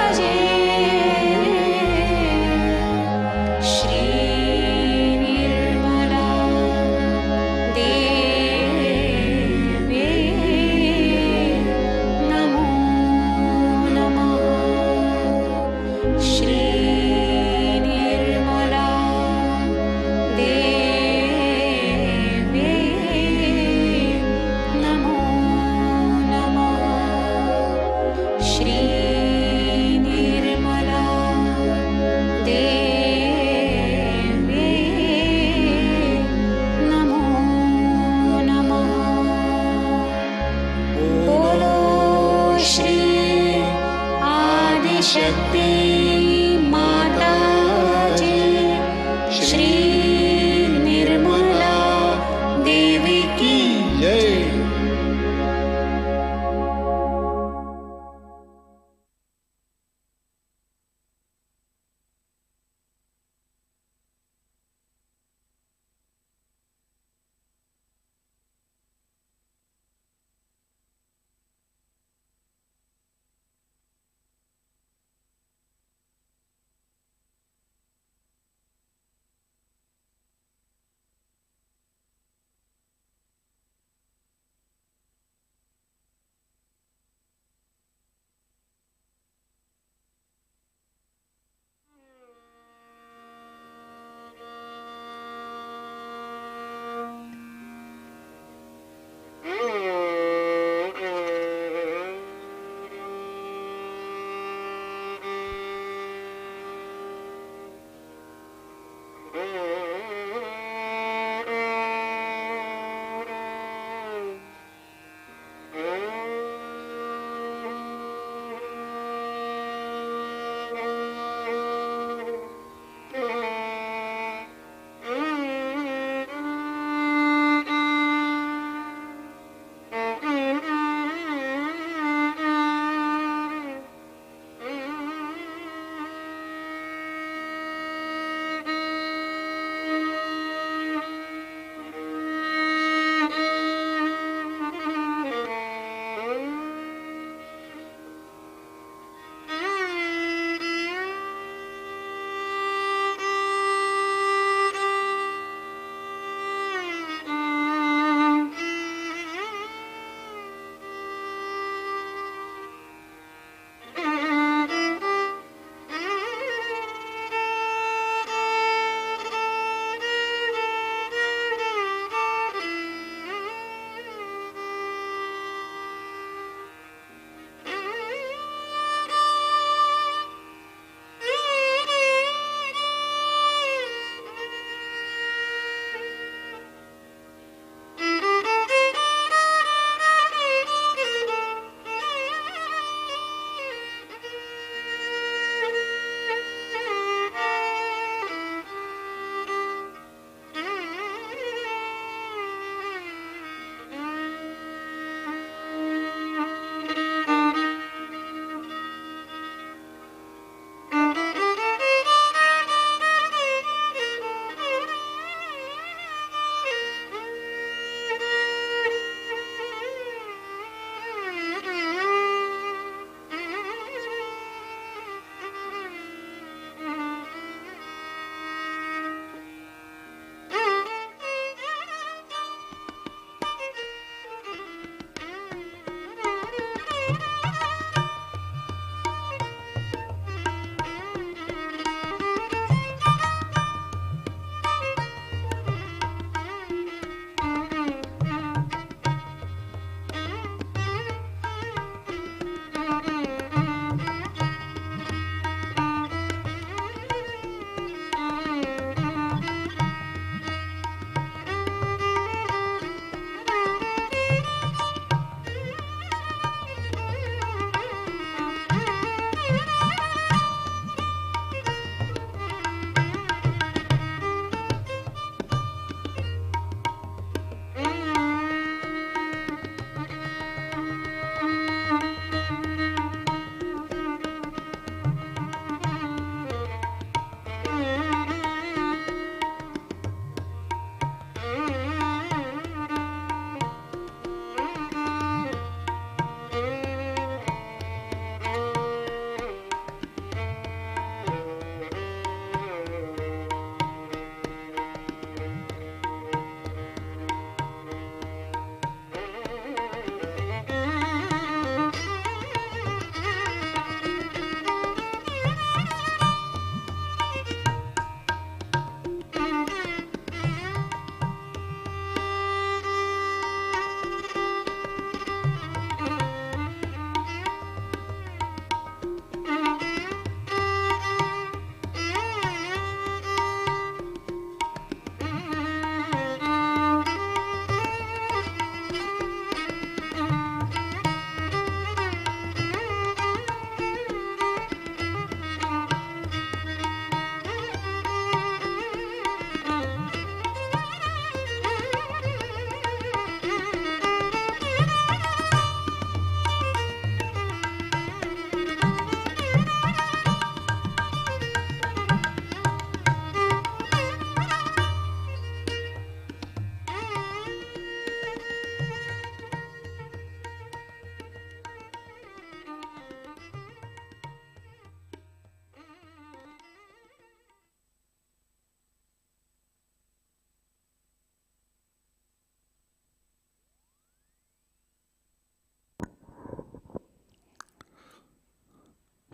माताजी, श्री निर्मला देवी नमो नमः। श्री निर्मला देवी नमो नमः। श्री निर्मला देवी नमो नमः। बोलो श्री आदिशक्ति माताजी, श्री निर्मला देवी की जय।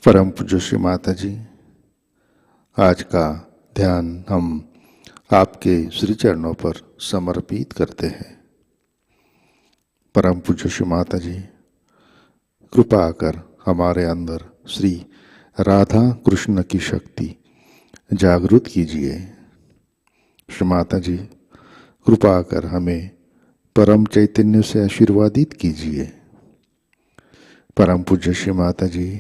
परम पूज्य श्री माता जी, आज का ध्यान हम आपके श्री चरणों पर समर्पित करते हैं। परम पूज्य श्री माता जी, कृपा कर हमारे अंदर श्री राधा कृष्ण की शक्ति जागृत कीजिए। श्री माता जी, कृपा कर हमें परम चैतन्य से आशीर्वादित कीजिए। परम पूज्य श्री माता जी,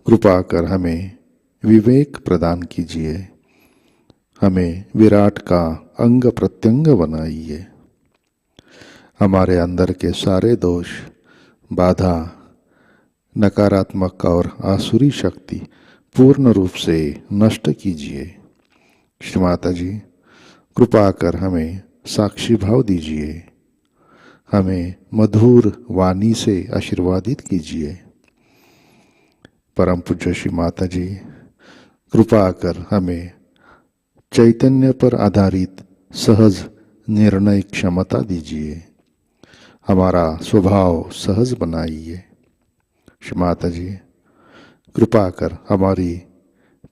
कृपा कर हमें विवेक प्रदान कीजिए, हमें विराट का अंग प्रत्यंग बनाइए। हमारे अंदर के सारे दोष, बाधा, नकारात्मक और आसुरी शक्ति पूर्ण रूप से नष्ट कीजिए। श्री माता जी, कृपा कर हमें साक्षी भाव दीजिए, हमें मधुर वाणी से आशीर्वादित कीजिए। परम पूज्य श्री माता जी, कृपा कर हमें चैतन्य पर आधारित सहज निर्णय क्षमता दीजिए, हमारा स्वभाव सहज बनाइए। श्री माता जी, कृपा कर हमारी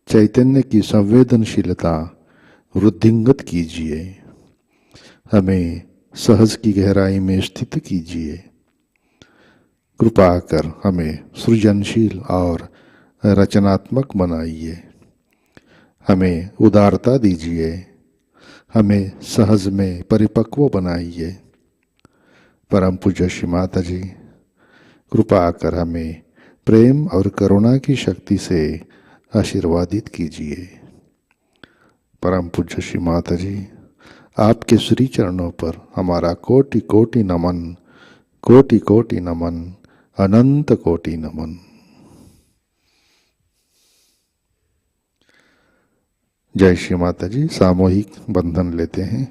चैतन्य की संवेदनशीलता वृद्धिंगत कीजिए, हमें सहज की गहराई में स्थित कीजिए। कृपा कर हमें सृजनशील और रचनात्मक बनाइए, हमें उदारता दीजिए, हमें सहज में परिपक्व बनाइए। परम पूज्य श्री माता जी, कृपा कर हमें प्रेम और करुणा की शक्ति से आशीर्वादित कीजिए। परम पूज्य श्री माता जी, आपके श्री चरणों पर हमारा कोटि कोटि नमन, कोटि कोटि नमन, अनंत कोटि नमन। जय श्री माता जी। सामूहिक बंधन लेते हैं।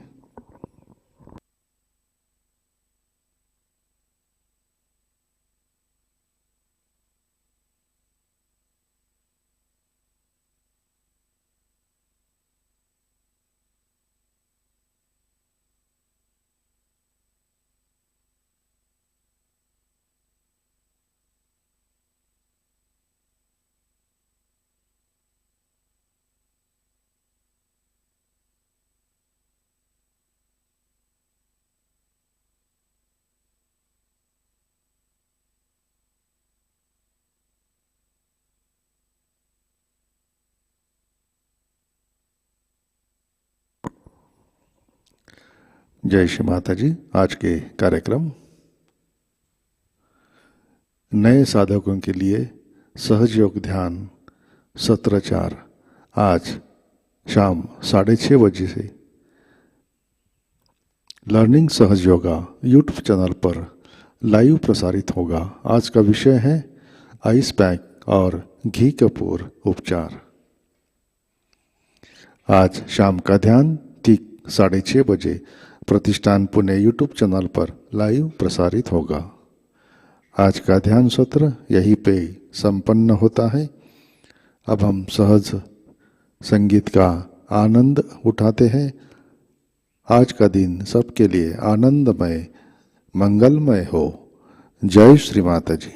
जय श्री माता जी। आज के कार्यक्रम नए साधकों के लिए सहज योग ध्यान सत्र 4 आज शाम 6:30 बजे से लर्निंग सहज योगा यूट्यूब चैनल पर लाइव प्रसारित होगा। आज का विषय है आइस पैक और घी कपूर उपचार। आज शाम का ध्यान ठीक 6:30 बजे प्रतिष्ठान पुणे यूट्यूब चैनल पर लाइव प्रसारित होगा। आज का ध्यान सत्र यहीं पे संपन्न होता है। अब हम सहज संगीत का आनंद उठाते हैं। आज का दिन सबके लिए आनंदमय मंगलमय हो। जय श्री माता जी।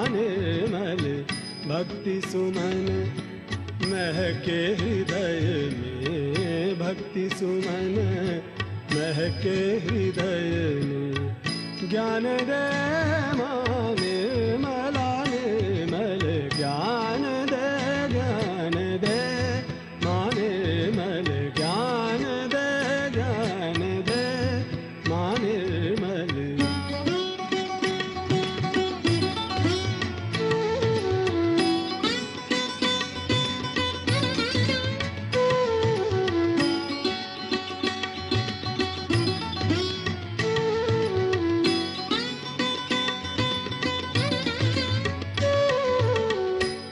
निर्मल भक्ति सुमन महके हृदय में, भक्ति सुमन महके हृदय में। ज्ञान दे माँ निर्मला निर्मल ज्ञान दे, ज्ञान दे माँ निर्मल ज्ञान दे, ज्ञान दे माँ निर्मल।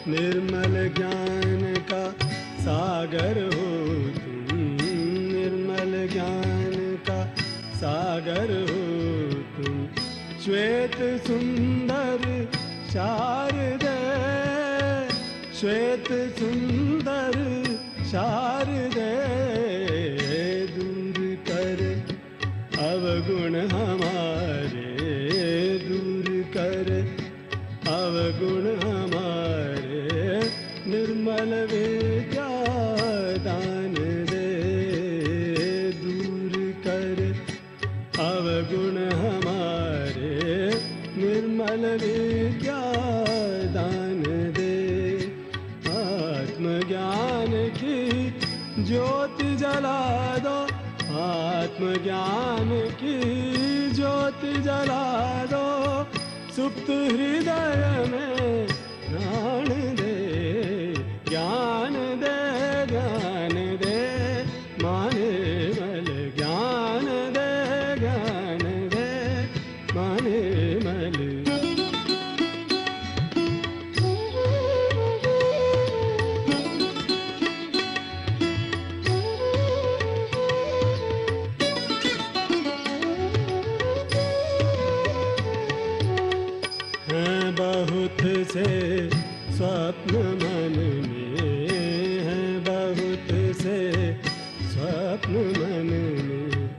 निर्मल ज्ञान का सागर हो तुम, निर्मल ज्ञान का सागर हो तुम। श्वेत सुंदर शारदे, श्वेत सुंदर शारदे, दूर कर अवगुण हमारे, दूर कर अवगुण हमारे। निर्मल विद्या दान दे, दूर कर अवगुण हमारे। निर्मल विद्या दान दे, आत्मज्ञान की ज्योति जला दो, आत्मज्ञान की ज्योति जला दो। सुप्त हृदय में प्राण दे, ज्ञान दे, ज्ञान दे माँ निर्मल ज्ञान दे, ज्ञान दे माँ निर्मल। बहुत से स्वप्न मन में हैं, बहुत से स्वप्न मन में।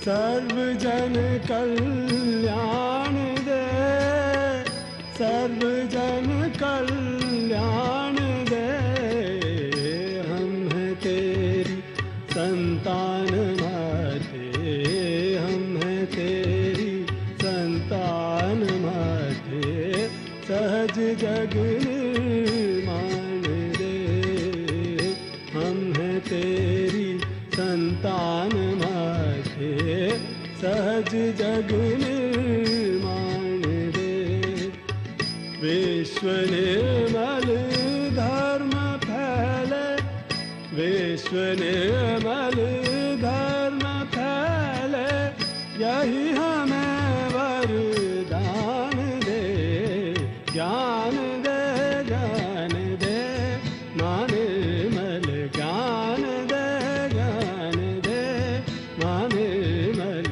सर्वजन कल्याण दे, सर्वजन कल्याण दे। हम हैं तेरी संतान माते, हम हैं तेरी संतान माते। सहज जग निर्माण दे, हम हैं तेरी संतान माते। सहज जग निर्माण दे, विश्व निर्मल धर्म फैले, विश्व निर्मल धर्म फैले। यही हमें वरदान दे, ज्ञान दे, ज्ञान दे माँ निर्मल ज्ञान दे, ज्ञान दे माँ निर्मल।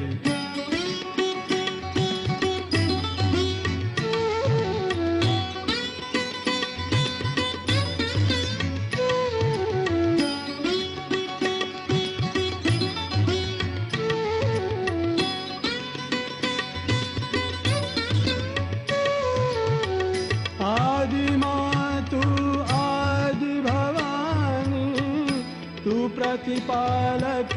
आदि माँ तू आदि भवानी, तू प्रतिपालक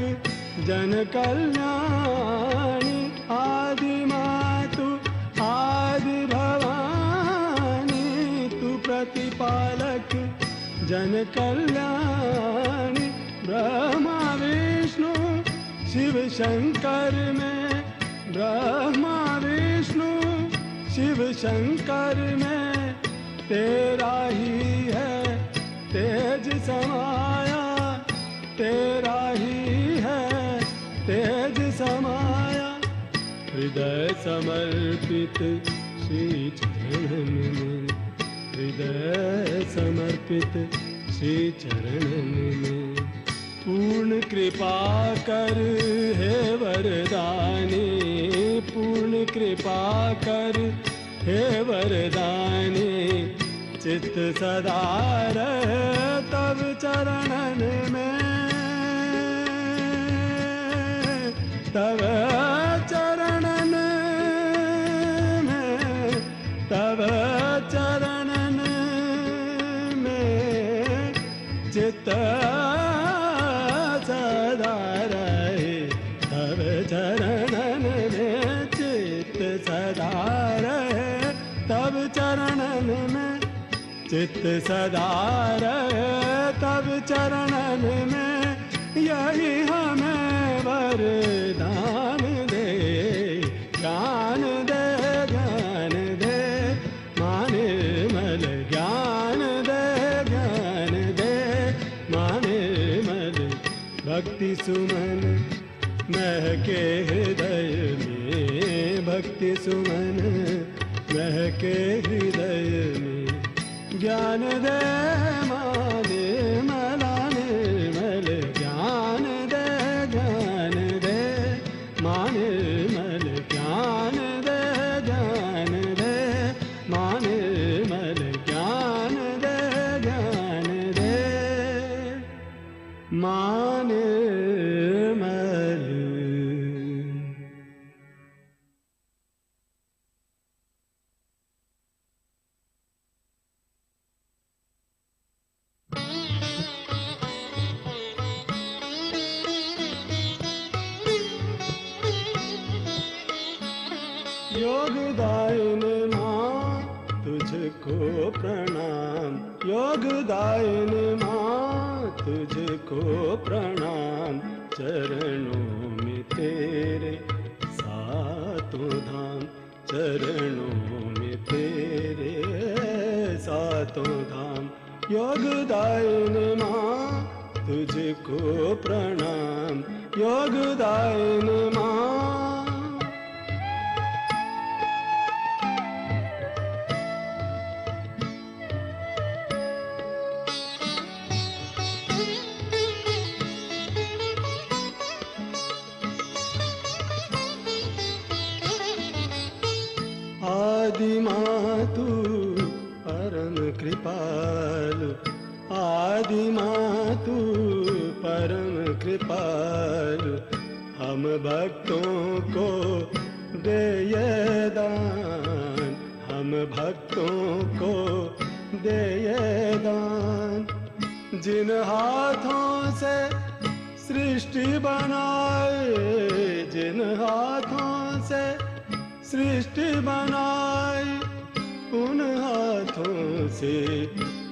जन कल्याणी। आदि माँ तू आदि भवानी, तू प्रतिपालक जन कल्याणी। ब्रह्मा विष्णु शिव शंकर में, ब्रह्मा विष्णु शिव शंकर में तेरा ही है तेज समाया, तेरा ही है तेज समाया। हृदय समर्पित श्री चरण में, हृदय समर्पित श्री चरण में। पूर्ण कृपा कर हे वरदानी, पूर्ण कृपा कर हे वरदानी। चित्त सदा रहे तब चरणन में, तब चरणन में, तब चरणन में चित्त सदा रहे, तब चरणन में चित्त सदा रहे, तब चरणन में चित्त सदा रहे, तब चरणन में यही हमें वरदान दे, ज्ञान दे, ज्ञान दे, माने मल ज्ञान दे, ज्ञान दे, माने मल। भक्ति सुमन महके हृदय में, भक्ति सुमन महके हृदय में, ज्ञान दे माने मलाने मल, ज्ञान दे, ज्ञान दे, माने मल, ज्ञान दे, ज्ञान दे, माने मल, ज्ञान दे, ज्ञान दे, माने मल। योगदायिनी माँ तुझको प्रणाम, योगदायिनी माँ तुझको प्रणाम, चरणों में तेरे सातों धाम, चरणों में तेरे सातों धाम। योगदायिनी माँ तुझको प्रणाम, योगदायिनी माँ। आदि माँ तू परम कृपालु, आदि माँ तू परम कृपालु, हम भक्तों को दे ये दान, हम भक्तों को दे ये दान। जिन हाथों से सृष्टि बनाए, जिन हाथों से सृष्टि बनाई, उन हाथों से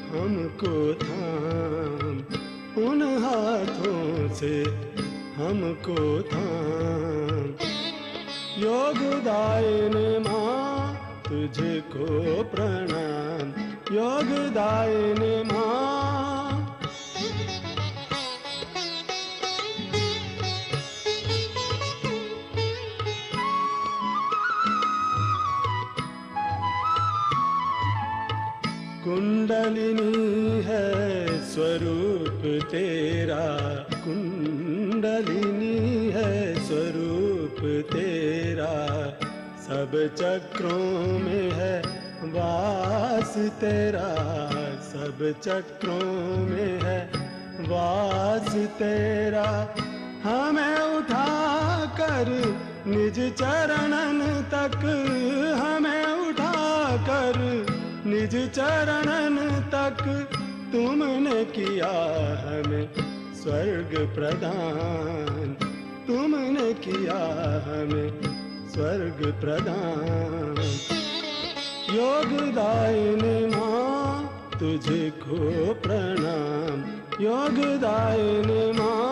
हमको थाम, उन हाथों से हमको थाम। योगदायिनी माँ तुझको प्रणाम, योगदायिनी माँ। कुंडलिनी है स्वरूप तेरा, कुंडलिनी है स्वरूप तेरा, सब चक्रों में है वास तेरा, सब चक्रों में है वास तेरा। हमें उठा कर निज चरणन तक, हमें उठा कर निज चरणन तक, तुमने किया हमें स्वर्ग प्रदान, तुमने किया हमें स्वर्ग प्रदान। योगदायिनी माँ तुझको प्रणाम, योगदायिनी माँ।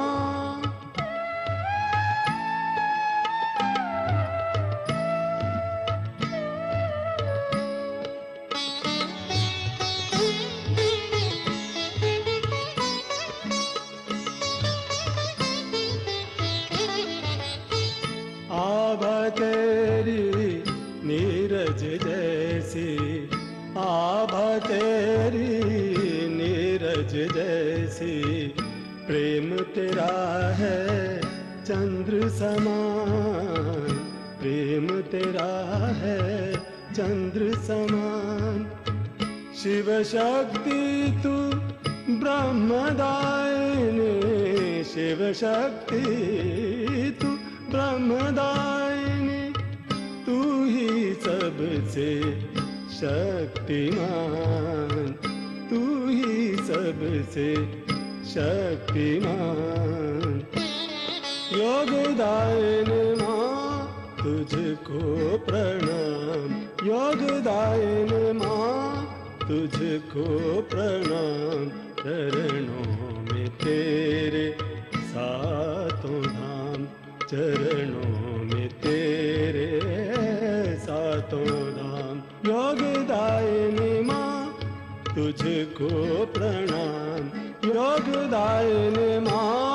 आभा तेरी नीरज जैसी, आभा तेरी नीरज जैसी, प्रेम तेरा है चंद्र समान, प्रेम तेरा है चंद्र समान। शिव शक्ति तू ब्रह्मदायिनी, शिव शक्ति तू ब्रह्मदायिनी, तू ही सबसे शक्तिमान, तू ही सबसे शक्तिमान। योगदायिनी माँ तुझको प्रणाम, योगदायिनी माँ तुझको प्रणाम। चरणों में तेरे सातों धाम, चरणों में तेरे सातों धाम। योगदायिनी माँ तुझको प्रणाम, योगदायिनी माँ